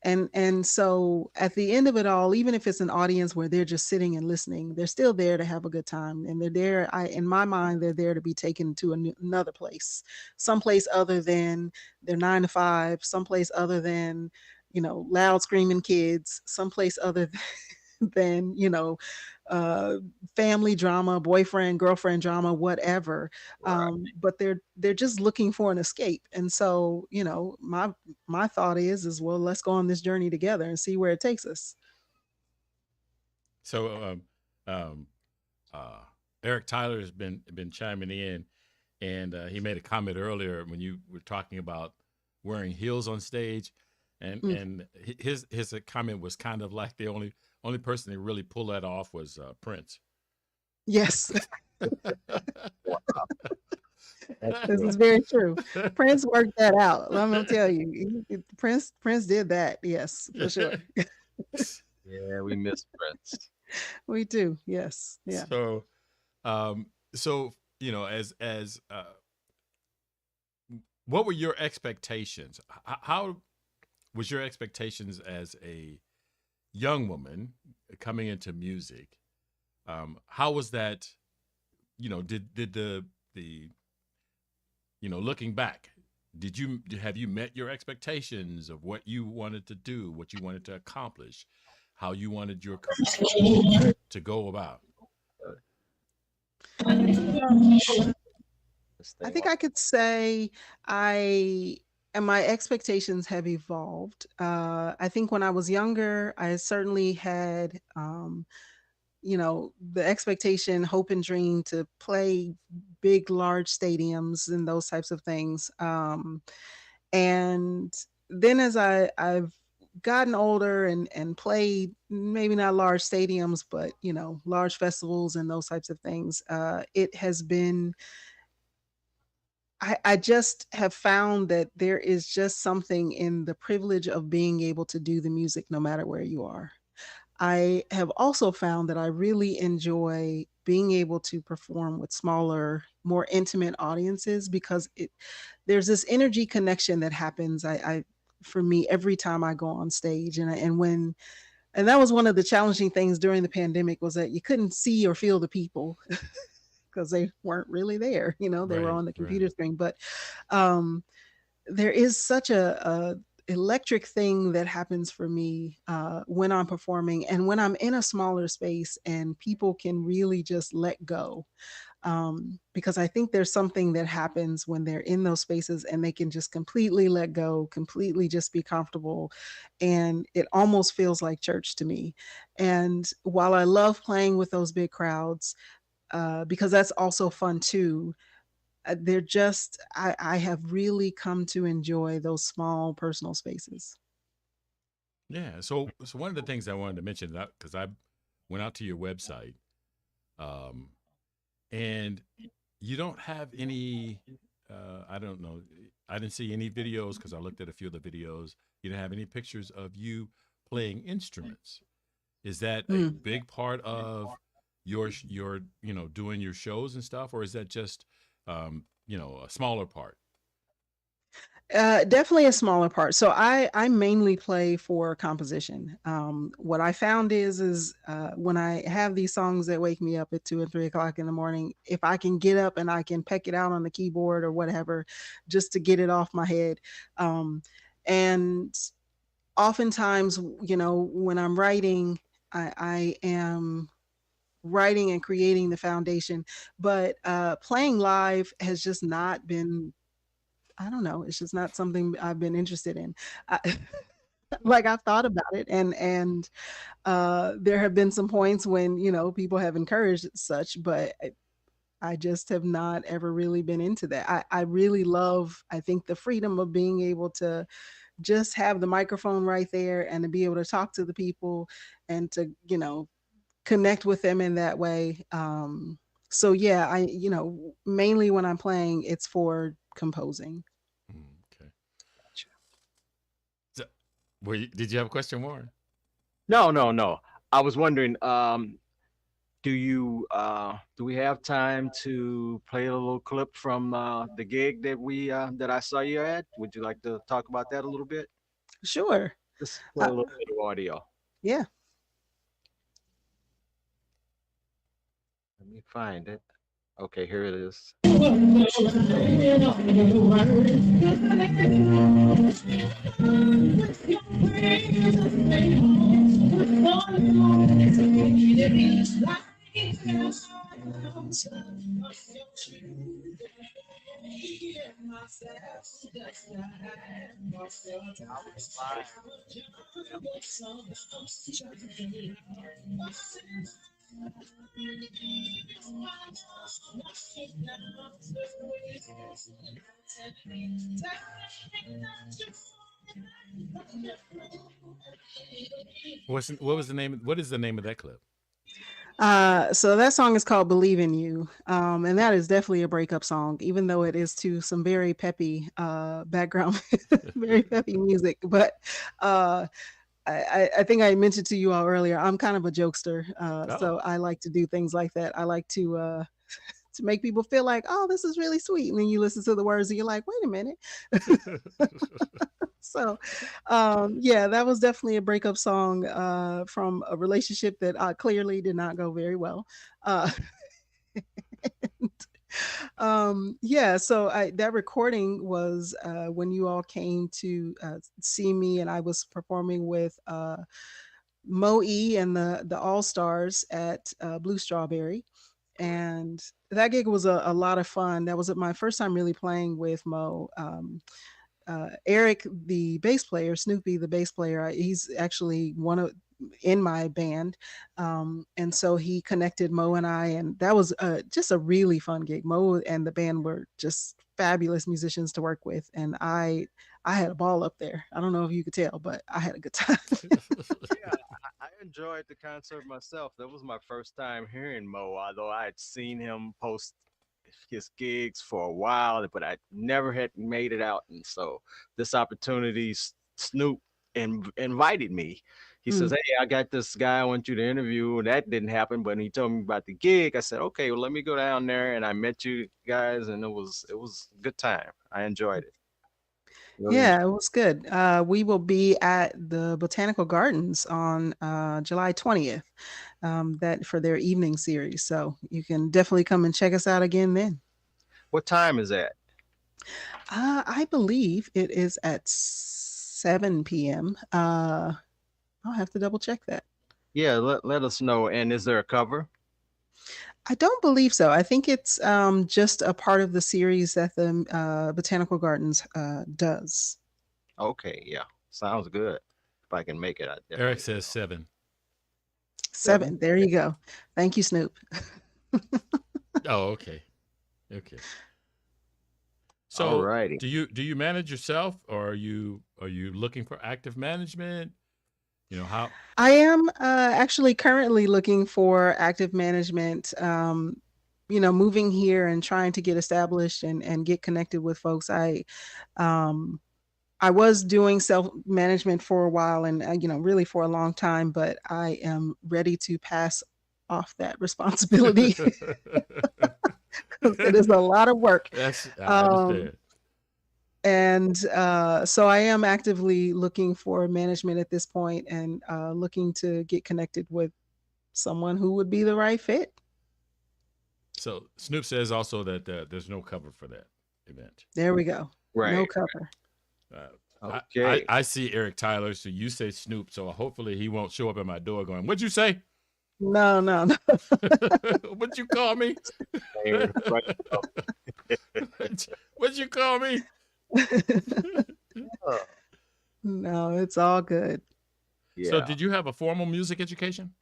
Speaker 3: And so at the end of it all, even if it's an audience where they're just sitting and listening, they're still there to have a good time, and they're there, in my mind, they're there to be taken to another place, someplace other than their 9 to 5, someplace other than loud screaming kids, someplace other than uh, family drama, boyfriend girlfriend drama, whatever.
Speaker 2: Right.
Speaker 3: But they're just looking for an escape. And so my thought is, well, let's go on this journey together and see where it takes us.
Speaker 1: So, um, uh, Eric Tyler has been chiming in, and he made a comment earlier when you were talking about wearing heels on stage, and
Speaker 3: Mm,
Speaker 1: his comment was kind of like the only person that really pulled that off was Prince.
Speaker 3: yes.
Speaker 2: Wow, that's
Speaker 3: This
Speaker 2: good.
Speaker 3: is very true. Prince worked that out, let me tell you. Prince did that, yes, for sure.
Speaker 2: Yeah, we miss Prince.
Speaker 3: We do, yes, yeah.
Speaker 1: So, so as what were your expectations? How was your expectations as a young woman coming into music? How was that? Did the looking back, have you met your expectations of what you wanted to do, what you wanted to accomplish, how you wanted your career to go about?
Speaker 2: This
Speaker 3: I
Speaker 2: thing
Speaker 3: think
Speaker 2: went
Speaker 3: I could say I and my expectations have evolved. I think when I was younger, I certainly had, the expectation, hope, and dream to play big, large stadiums and those types of things. And then as I've gotten older and played maybe not large stadiums, but large festivals and those types of things, it has been I just have found that there is just something in the privilege of being able to do the music no matter where you are. I have also found that I really enjoy being able to perform with smaller, more intimate audiences, because there's this energy connection that happens. I for me every time I go on stage, and that was one of the challenging things during the pandemic, was that you couldn't see or feel the people because they weren't really there. They were
Speaker 1: Right,
Speaker 3: on the
Speaker 1: right.
Speaker 3: computer screen. But um, there is such a electric thing that happens for me when I'm performing and when I'm in a smaller space and people can really just let go. Because I think there's something that happens when they're in those spaces and they can just completely let go, completely just be comfortable. And it almost feels like church to me. And while I love playing with those big crowds, because that's also fun too. They're just, I have really come to enjoy those small personal spaces.
Speaker 1: Yeah. So one of the things I wanted to mention, that because I went out to your website, um, and you don't have any. I don't know. I didn't see any videos because I looked at a few of the videos. You didn't have any pictures of you playing instruments. Is that a
Speaker 3: Mm.
Speaker 1: big part of your doing your shows and stuff, or is that just a smaller part?
Speaker 3: Definitely a smaller part. So I mainly play for composition. What I found is when I have these songs that wake me up at 2 and 3 o'clock in the morning, if I can get up and I can peck it out on the keyboard or whatever, just to get it off my head. And oftentimes, when I'm writing, I am writing and creating the foundation, but playing live has just not been, I don't know, it's just not something I've been interested in. I, like I've thought about it, and there have been some points when, you know, people have encouraged such, but I just have not ever really been into that. I really love, I think, the freedom of being able to just have the microphone right there and to be able to talk to the people and to, you know, connect with them in that way. So yeah, you know, mainly when I'm playing, it's for composing.
Speaker 1: Okay. So, did you have a question, Warren?
Speaker 2: No. I was wondering, do we have time to play a little clip from the gig that we that I saw you at? Would you like to talk about that a little bit?
Speaker 3: Sure.
Speaker 2: Just play
Speaker 3: Uh,
Speaker 2: a little bit of audio.
Speaker 3: yeah.
Speaker 2: Let me find it. Okay, here it is.
Speaker 1: What was the name? What is the name of that clip?
Speaker 3: So that song is called Believe in You. And that is definitely a breakup song, even though it is to some very peppy background, very peppy music. But I think I mentioned to you all earlier, I'm kind of a jokester. So I like to do things like that. I like to make people feel like, oh, this is really sweet. And then you listen to the words and you're like, wait a minute. So yeah, that was definitely a breakup song from a relationship that clearly did not go very well. Uh, yeah, so that recording was when you all came to see me, and I was performing with Moe and the All Stars at Blue Strawberry. And that gig was a lot of fun. That was my first time really playing with Mo. Eric, the bass player, Snoopy, the bass player, he's actually one of in my band, and so he connected Mo and I, and that was just a really fun gig. Mo and the band were just fabulous musicians to work with, and I had a ball up there. I don't know if you could tell, but I had a good time.
Speaker 2: Yeah, I enjoyed the concert myself. That was my first time hearing Mo, although I had seen him post his gigs for a while, but I never had made it out. And so this opportunity, Snoop invited me. He says,
Speaker 3: Mm.
Speaker 2: "Hey, I got this guy I want you to interview." And that didn't happen, but when he told me about the gig, I said, "Okay, well, let me go down there." And I met you guys, and it was a good time. I enjoyed it. Really
Speaker 3: Yeah, it was good. We will be at the Botanical Gardens on July 20th, that for their evening series. So you can definitely come and check us out again then.
Speaker 2: What time is that?
Speaker 3: I believe it is at 7 p.m. I'll have to double check that.
Speaker 2: Yeah, let us know. And is there a cover?
Speaker 3: I don't believe so. I think it's just a part of the series that the Botanical Gardens does.
Speaker 2: Okay, yeah. Sounds good. If I can make it, I definitely
Speaker 1: Eric says 7.
Speaker 3: 7. There you go. Thank you, Snoop.
Speaker 1: Oh, okay. Okay. So,
Speaker 2: Alrighty.
Speaker 1: do you manage yourself, or are you looking for active management? You know how?
Speaker 3: I am actually currently looking for active management. You know, moving here and trying to get established and get connected with folks. Um, I was doing self management for a while, and you know, really for a long time, but I am ready to pass off that responsibility because it is a lot of work.
Speaker 1: I understand.
Speaker 3: And so I am actively looking for management at this point, and looking to get connected with someone who would be the right fit.
Speaker 1: So Snoop says also that there's no cover for that event.
Speaker 3: There we go.
Speaker 2: Right.
Speaker 3: No cover.
Speaker 2: Okay.
Speaker 1: I see Eric Tyler, so you say Snoop, so hopefully he won't show up at my door going, "What'd you say?"
Speaker 3: No, no, no.
Speaker 1: What'd you call me?
Speaker 2: Hey, right.
Speaker 1: What'd you call me?
Speaker 2: Oh,
Speaker 3: No, it's all good.
Speaker 1: So,
Speaker 2: yeah.
Speaker 1: did you have a formal music education?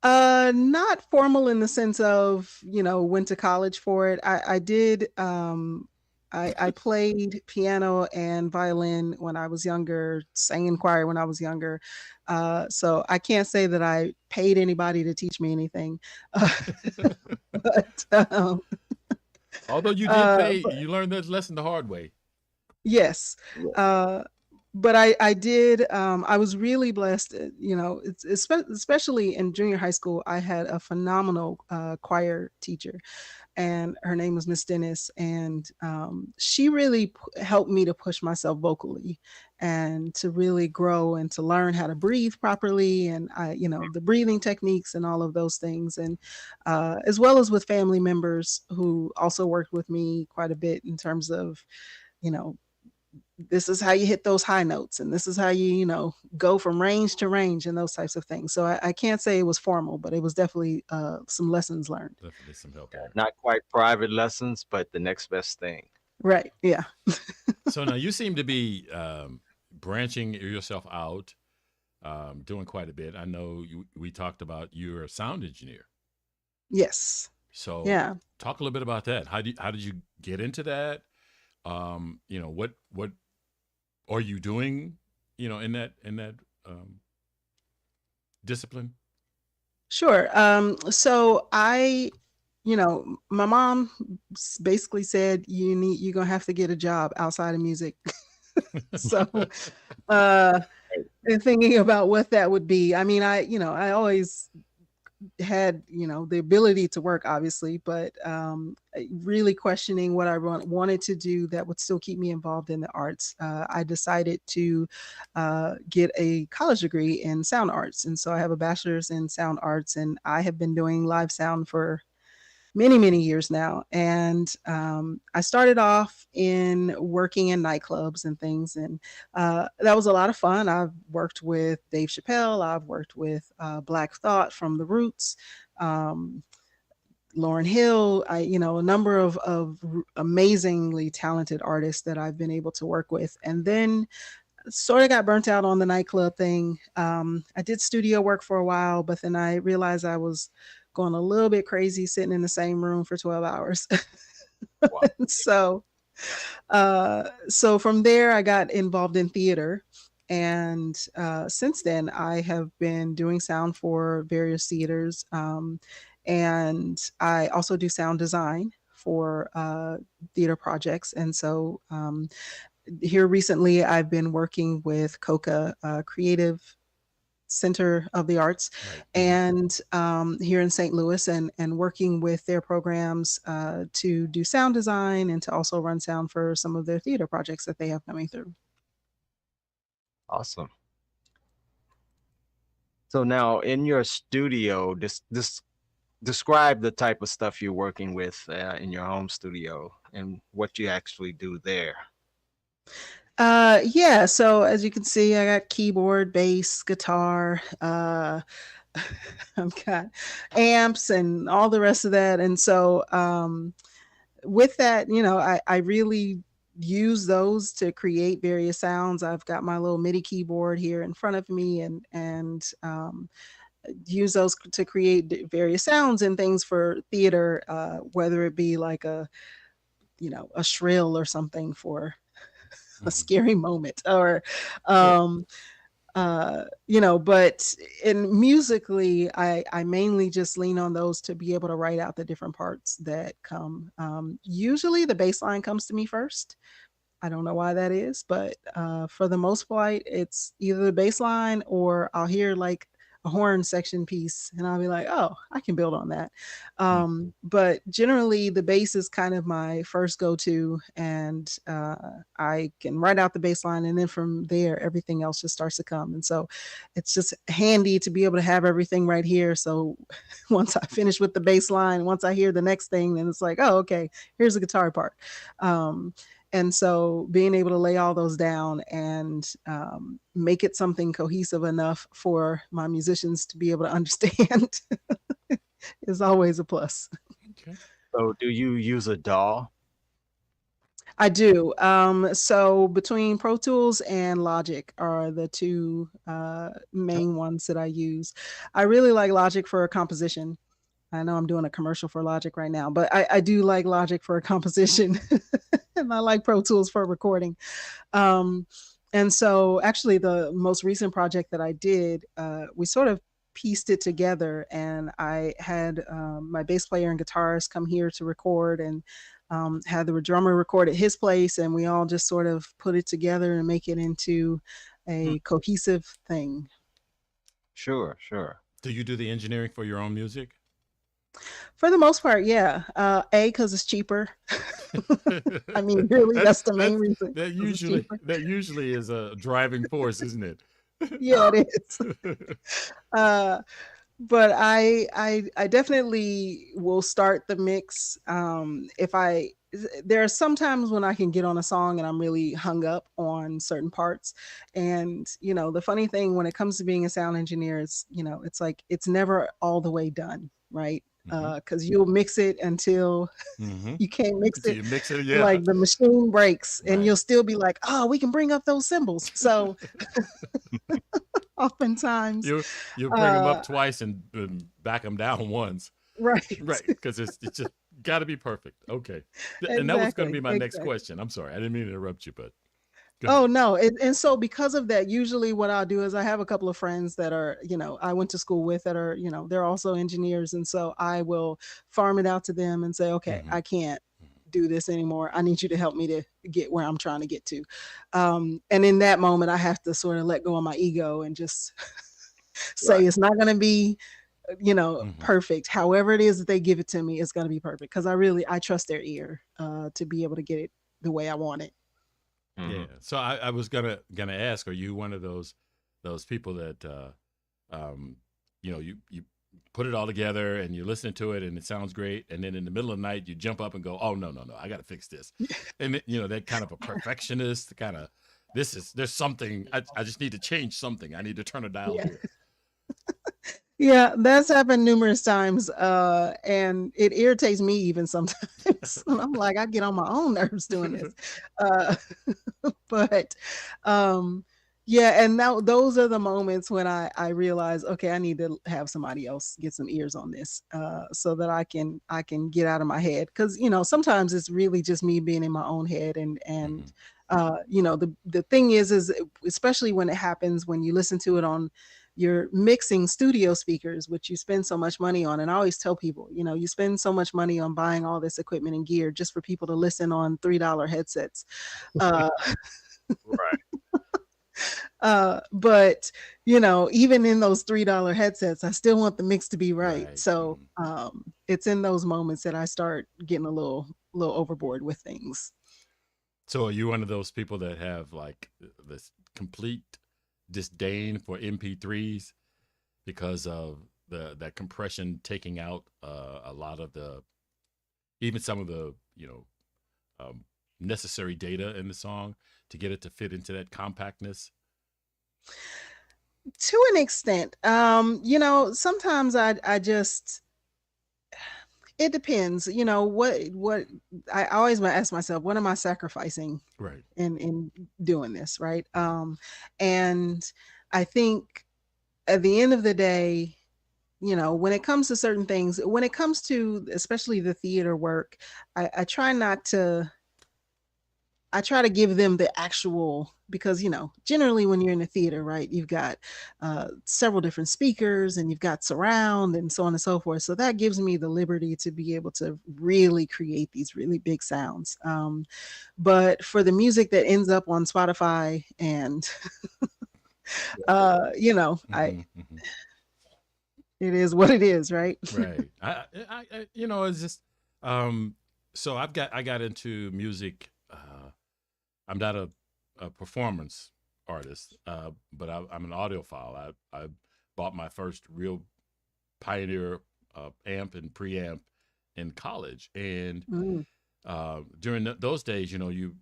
Speaker 3: Not formal in the sense of, went to college for it. I did, I played piano and violin when I was younger, sang in choir when I was younger. So I can't say that I paid anybody to teach me anything. But,
Speaker 1: Although you did
Speaker 3: uh,
Speaker 1: pay, you learned that lesson the hard way.
Speaker 3: yes.
Speaker 2: Yeah.
Speaker 3: But I did, I was really blessed, especially in junior high school, I had a phenomenal choir teacher, and her name was Miss Dennis. And she really helped me to push myself vocally and to really grow and to learn how to breathe properly. And the breathing techniques and all of those things. And as well as with family members who also worked with me quite a bit in terms of, you know, this is how you hit those high notes, and this is how you go from range to range, and those types of things. So I can't say it was formal, but it was definitely some lessons learned.
Speaker 1: Definitely some help there.
Speaker 2: Not quite private lessons, but the next best thing.
Speaker 3: Right, yeah.
Speaker 1: So now you seem to be branching yourself out, doing quite a bit. I know we talked about you're a sound engineer.
Speaker 3: Yes.
Speaker 1: So
Speaker 3: Yeah.
Speaker 1: talk a little bit about that. How did you get into that? What are you doing? In that discipline.
Speaker 3: Sure. So my mom basically said you're gonna have to get a job outside of music. So uh and thinking about what that would be. I mean, I always had the ability to work, obviously, but really questioning what I wanted to do that would still keep me involved in the arts. I decided to get a college degree in sound arts, and so I have a bachelor's in sound arts, and I have been doing live sound for many, many years now. And I started off in working in nightclubs and things. And that was a lot of fun. I've worked with Dave Chappelle. I've worked with Black Thought from The Roots. Um, Lauren Hill, a number of amazingly talented artists that I've been able to work with. And then sort of got burnt out on the nightclub thing. I did studio work for a while, but then I realized I was going a little bit crazy sitting in the same room for 12 hours.
Speaker 2: Wow.
Speaker 3: So from there, I got involved in theater. And since then, I have been doing sound for various theaters. And I also do sound design for theater projects. And so here recently, I've been working with COCA Creative Center of the Arts,
Speaker 1: Right.
Speaker 3: and here in St. Louis, and working with their programs to do sound design and to also run sound for some of their theater projects that they have coming through.
Speaker 2: Awesome. So now in your studio, this describe the type of stuff you're working with in your home studio and what you actually do there.
Speaker 3: Yeah, so as you can see, I got keyboard, bass, guitar, I've got amps and all the rest of that. And so with that, I really use those to create various sounds. I've got my little MIDI keyboard here in front of me, and use those to create various sounds and things for theater, whether it be like a shrill or something for a scary moment, or but in musically, I mainly just lean on those to be able to write out the different parts that come. Usually the bass line comes to me first. I don't know why that is, but for the most part, it's either the bass line or I'll hear like a horn section piece and I'll be like, oh, I can build on that. But generally, the bass is kind of my first go-to, and I can write out the bass line, and then from there, everything else just starts to come. And so it's just handy to be able to have everything right here. So once I finish with the bass line, once I hear the next thing, then it's like, oh, okay, here's the guitar part. And so being able to lay all those down and make it something cohesive enough for my musicians to be able to understand is always a plus.
Speaker 1: Okay.
Speaker 2: So, do you use a DAW?
Speaker 3: I do. So between Pro Tools and Logic are the two main ones that I use. I really like Logic for composition. I know I'm doing a commercial for Logic right now, but I do like Logic for composition, and I like Pro Tools for recording. Um, and so, actually, the most recent project that I did, we sort of pieced it together, and I had my bass player and guitarist come here to record, and had the drummer record at his place, and we all just sort of put it together and make it into
Speaker 2: Hmm.
Speaker 3: a cohesive thing.
Speaker 2: Sure, sure.
Speaker 1: Do you do the engineering for your own music?
Speaker 3: For the most part, yeah. Because it's cheaper. I mean, really, that's the main reason.
Speaker 1: That
Speaker 3: 'Cause it's
Speaker 1: usually
Speaker 3: cheaper.
Speaker 1: that usually is a driving force, isn't it?
Speaker 3: Yeah, it is. Uh, but I definitely will start the mix. If I There are some times when I can get on a song and I'm really hung up on certain parts. And the funny thing when it comes to being a sound engineer is, it's like it's never all the way done, right?
Speaker 1: Hmm.
Speaker 3: Because you'll mix it until
Speaker 1: Hmm.
Speaker 3: you can't mix
Speaker 1: So
Speaker 3: it,
Speaker 1: you mix it, yeah.
Speaker 3: like the machine breaks, and
Speaker 1: Right.
Speaker 3: you'll still be like, oh, we can bring up those symbols. So oftentimes,
Speaker 1: you you bring them up
Speaker 3: uh,
Speaker 1: twice and back them down once,
Speaker 3: right.
Speaker 1: right? Because it's just got to be perfect. Okay, and that was going to
Speaker 3: Exactly,
Speaker 1: be my next
Speaker 3: exactly.
Speaker 1: question. I'm sorry, I didn't mean to interrupt you, but go ahead.
Speaker 3: Oh no, and so because of that, usually what I'll do is I have a couple of friends that are, I went to school with that are, they're also engineers, and so I will farm it out to them and say, okay,
Speaker 1: Hmm.
Speaker 3: I can't do this anymore. I need you to help me to get where I'm trying to get to. And in that moment, I have to sort of let go of my ego and just
Speaker 2: Right.
Speaker 3: say it's not going to be,
Speaker 1: Hmm.
Speaker 3: perfect. However it is that they give it to me, it's going to be perfect because I trust their ear to be able to get it the way I want it.
Speaker 1: Yeah.
Speaker 2: Hmm.
Speaker 1: So I was gonna ask, are you one of those people that um you put it all together and you listen to it and it sounds great, and then in the middle of the night you jump up and go, oh no, I got to fix this, and that kind of a perfectionist kind of, there's something, I just need to change something, I need to turn a dial
Speaker 3: Yeah.
Speaker 1: here.
Speaker 3: Yeah, that's happened numerous times. And it irritates me even sometimes. And I'm like, I get on my own nerves doing this. Uh, but um, yeah, and now those are the moments when I realize, okay, I need to have somebody else get some ears on this, so that I can get out of my head. Because sometimes it's really just me being in my own head, and
Speaker 1: Hmm.
Speaker 3: the thing is especially when it happens when you listen to it on your mixing studio speakers, which you spend so much money on. And I always tell people, you spend so much money on buying all this equipment and gear just for people to listen on $3 headsets. Uh,
Speaker 2: Right.
Speaker 3: but even in those $3 headsets, I still want the mix to be right.
Speaker 1: Right.
Speaker 3: So
Speaker 1: Hmm.
Speaker 3: it's in those moments that I start getting a little overboard with things.
Speaker 1: So are you one of those people that have like this complete disdain for MP3s because of that compression taking out a lot of the, even some of the um, necessary data in the song to get it to fit into that compactness?
Speaker 3: To an extent, sometimes I just, it depends. What I always ask myself, what am I sacrificing
Speaker 1: Right.
Speaker 3: in doing this, right? And I think at the end of the day, when it comes to certain things, when it comes to especially the theater work, I try not to, I try to give them the actual, because generally when you're in a theater, right, you've got several different speakers and you've got surround and so on and so forth. So that gives me the liberty to be able to really create these really big sounds. But for the music that ends up on Spotify and I
Speaker 1: Hmm. Hmm.
Speaker 3: it is what it is, right?
Speaker 1: Right. It's just, um, so I got into music. I'm not a performance artist, but I'm an audiophile. I bought my first real Pioneer amp and preamp in college, and
Speaker 3: Mm.
Speaker 1: during those days,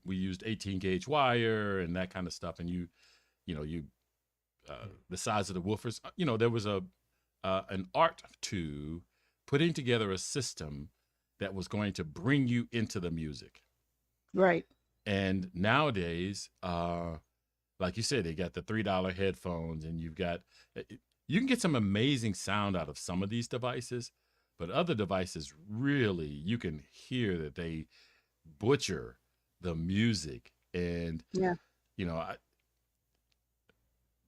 Speaker 1: we used 18 gauge wire and that kind of stuff, and the size of the woofers. There was an art to putting together a system that was going to bring you into the music.
Speaker 3: Right.
Speaker 1: And nowadays, like you said, they got the $3 headphones, and you can get some amazing sound out of some of these devices, but other devices, really, you can hear that they butcher the music. And
Speaker 3: Yeah.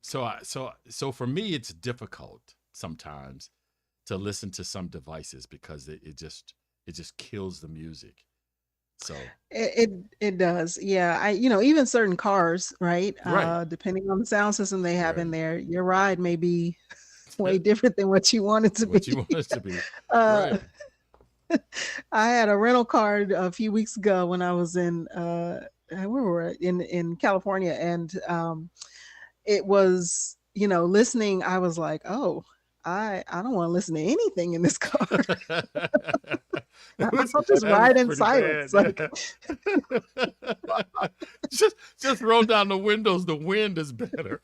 Speaker 1: So for me, it's difficult sometimes to listen to some devices because it just kills the music. So
Speaker 3: it does. Yeah. Even certain cars, right?
Speaker 1: Right.
Speaker 3: Depending on the sound system they have in
Speaker 1: Right.
Speaker 3: there, your ride may be way different than what you want it to
Speaker 1: what
Speaker 3: be.
Speaker 1: you want it to be.
Speaker 3: Uh,
Speaker 1: Right.
Speaker 3: I had a rental car a few weeks ago when I was in where were we? In California, and it was, listening. I was like, oh, I don't want to listen to anything in this car. I'll just
Speaker 1: That was
Speaker 3: ride in
Speaker 1: pretty bad.
Speaker 3: silence. Like,
Speaker 1: just roll down the windows. The wind is better.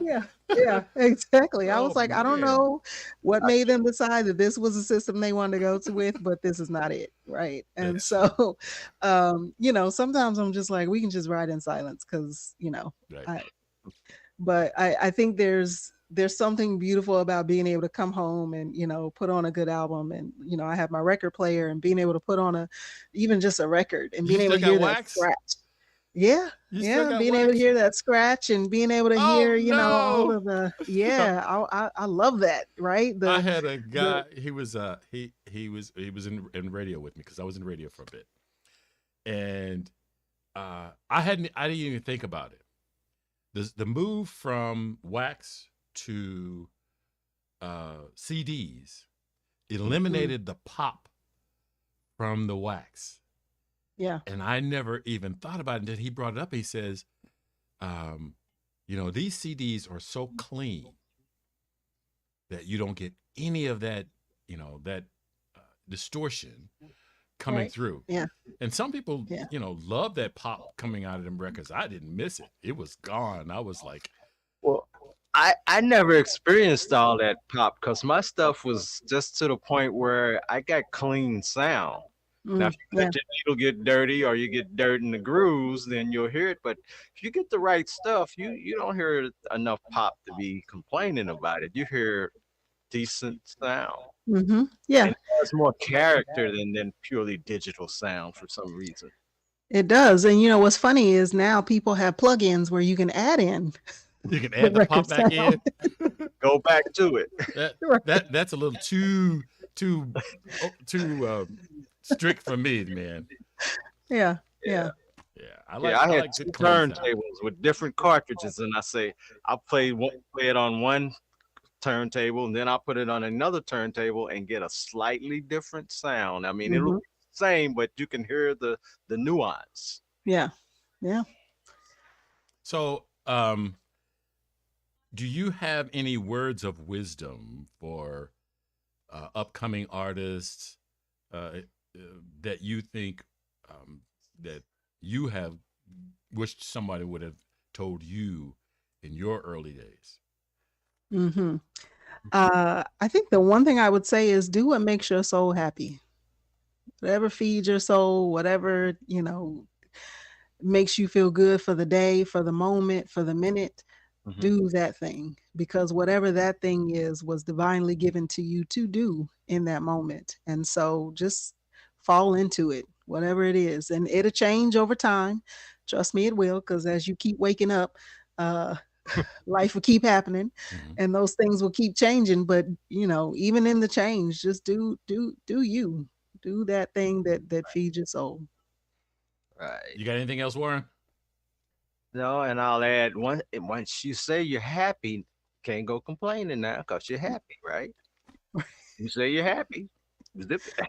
Speaker 3: yeah, exactly. I was
Speaker 1: Oh
Speaker 3: like, I don't
Speaker 1: man.
Speaker 3: know what made them decide that this was a system they wanted to go to with, but this is not it, right? And
Speaker 1: That's
Speaker 3: so, sometimes I'm just like, we can just ride in silence because,
Speaker 1: right.
Speaker 3: I think there's something beautiful about being able to come home and, put on a good album, and, I have my record player, and being able to put on even just a record and
Speaker 1: You
Speaker 3: being able
Speaker 1: still
Speaker 3: to
Speaker 1: got
Speaker 3: hear that
Speaker 1: wax?
Speaker 3: scratch. Yeah.
Speaker 1: You still got
Speaker 3: Being able to
Speaker 1: wax?
Speaker 3: hear that scratch and being able to
Speaker 1: Oh
Speaker 3: hear, all
Speaker 1: no.
Speaker 3: of the, I love that, right?
Speaker 1: I had a guy, he was in radio with me because I was in radio for a bit. And I didn't even think about it. The move from wax to CDs eliminated the pop from the wax.
Speaker 3: Yeah.
Speaker 1: And I never even thought about it until he brought it up. He says, these CDs are so clean that you don't get any of that, that distortion coming through.
Speaker 3: Yeah.
Speaker 1: And some people, love that pop coming out of them records. I didn't miss it. It was gone. I was like,
Speaker 2: Well, I never experienced all that pop because my stuff was just to the point where I got clean sound. Now, if you let your needle get dirty or you get dirt in the grooves, then you'll hear it. But if you get the right stuff, you don't hear enough pop to be complaining about it. You hear decent sound.
Speaker 3: Yeah.
Speaker 2: And it has more character than purely digital sound for some reason.
Speaker 3: It does. And what's funny is now people have plugins where you can add in.
Speaker 1: You can add the pop back in.
Speaker 2: Go back to it.
Speaker 1: That's a little too strict for me, man.
Speaker 3: Yeah.
Speaker 1: I
Speaker 2: had
Speaker 1: like
Speaker 2: two
Speaker 1: good clean sound.
Speaker 2: turntables with different cartridges, and I say I'll play it on one turntable, and then I'll put it on another turntable and get a slightly different sound. I mean, it'll be the same, but you can hear the nuance.
Speaker 3: Yeah.
Speaker 1: So, do you have any words of wisdom for upcoming artists that you think that you have wished somebody would have told you in your early days?
Speaker 3: I think the one thing I would say is do what makes your soul happy. Whatever feeds your soul, whatever, makes you feel good for the day, for the moment, for the minute, do that thing, because whatever that thing is was divinely given to you to do in that moment. And so just fall into it, whatever it is, and it'll change over time. Trust me, it will, because as you keep waking up, life will keep happening and those things will keep changing. But even in the change, just do you do that thing that feeds your soul.
Speaker 2: Right.
Speaker 1: You got anything else, Warren?
Speaker 2: No, and I'll add once you say you're happy, can't go complaining now because you're happy, right? You say you're happy. Zip it.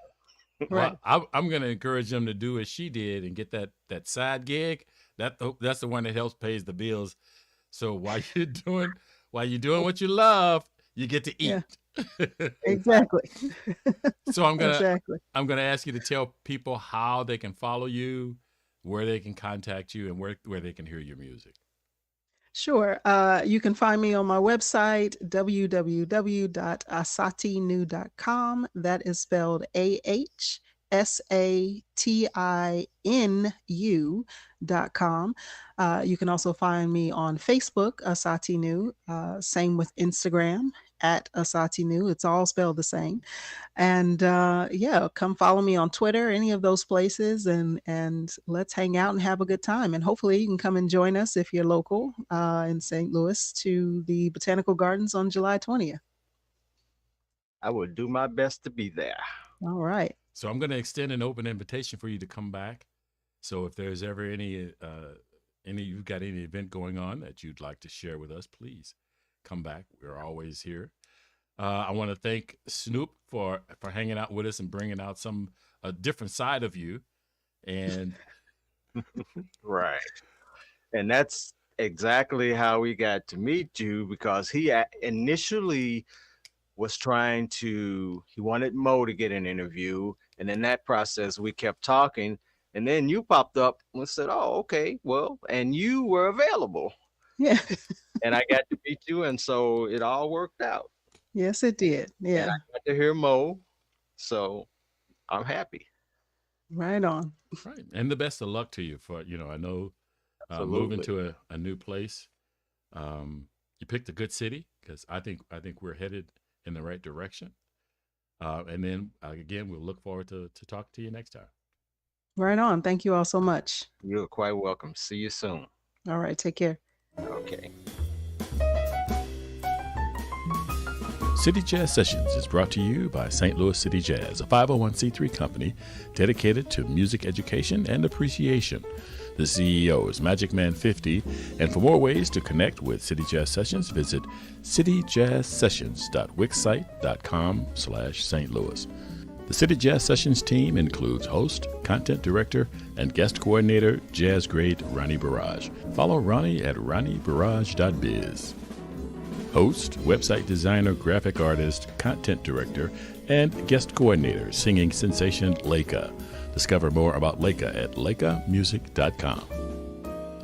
Speaker 3: Right.
Speaker 1: Well, I'm going to encourage them to do as she did and get that side gig. That's the one that helps pays the bills. So while you're doing what you love,
Speaker 4: you get to
Speaker 3: Yeah.
Speaker 4: eat.
Speaker 3: Exactly.
Speaker 4: So
Speaker 3: Exactly.
Speaker 4: I'm gonna ask you to tell people how they can follow you, where they can contact you, and where they can hear your music.
Speaker 3: Sure. You can find me on my website, www.ahsatinu.com. That is spelled AhSatinu.com. You can also find me on Facebook, AhSa-Ti Nu. Same with Instagram at AhSa-Ti Nu. It's all spelled the same. And yeah, come follow me on Twitter, any of those places, and let's hang out and have a good time. And hopefully you can come and join us if you're local in St. Louis to the Botanical Gardens on July 20th.
Speaker 2: I will do my best to be there.
Speaker 3: All right.
Speaker 4: So I'm going to extend an open invitation for you to come back. So if there's ever any you've got any event going on that you'd like to share with us, please come back. We're always here. I want to thank Snoop for hanging out with us and bringing out a different side of you. And
Speaker 2: Right. And that's exactly how we got to meet you, because he initially was he wanted Mo to get an interview. And in that process, we kept talking. And then you popped up and said, oh, okay, well, and you were available.
Speaker 3: Yeah.
Speaker 2: And I got to meet you. And so it all worked out.
Speaker 3: Yes, it did.
Speaker 2: And
Speaker 3: Yeah.
Speaker 2: I got to hear Mo. So I'm happy.
Speaker 3: Right on.
Speaker 4: right, and the best of luck to you for I know moving
Speaker 2: Absolutely.
Speaker 4: to a new place. You picked a good city because I think we're headed in the right direction. And then again, we'll look forward to talk to you next time.
Speaker 3: Right on. Thank you all so much.
Speaker 2: You're quite welcome. See you soon.
Speaker 3: All right. Take care.
Speaker 2: Okay.
Speaker 1: City Jazz Sessions is brought to you by St. Louis City Jazz, a 501c3 company dedicated to music education and appreciation. The CEO is Magic Man 50, and for more ways to connect with City Jazz Sessions, visit cityjazzsessions.wixsite.com/St. Louis. The City Jazz Sessions team includes host, content director, and guest coordinator, jazz great Ronnie Barrage. Follow Ronnie at ronniebarrage.biz. Host, website designer, graphic artist, content director, and guest coordinator, singing sensation Leica. Discover more about Leica at leicamusic.com.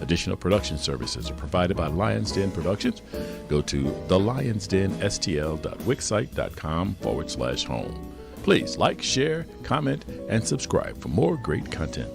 Speaker 1: Additional production services are provided by Lions Den Productions. Go to thelionsdenstl.wixsite.com/home. Please like, share, comment, and subscribe for more great content.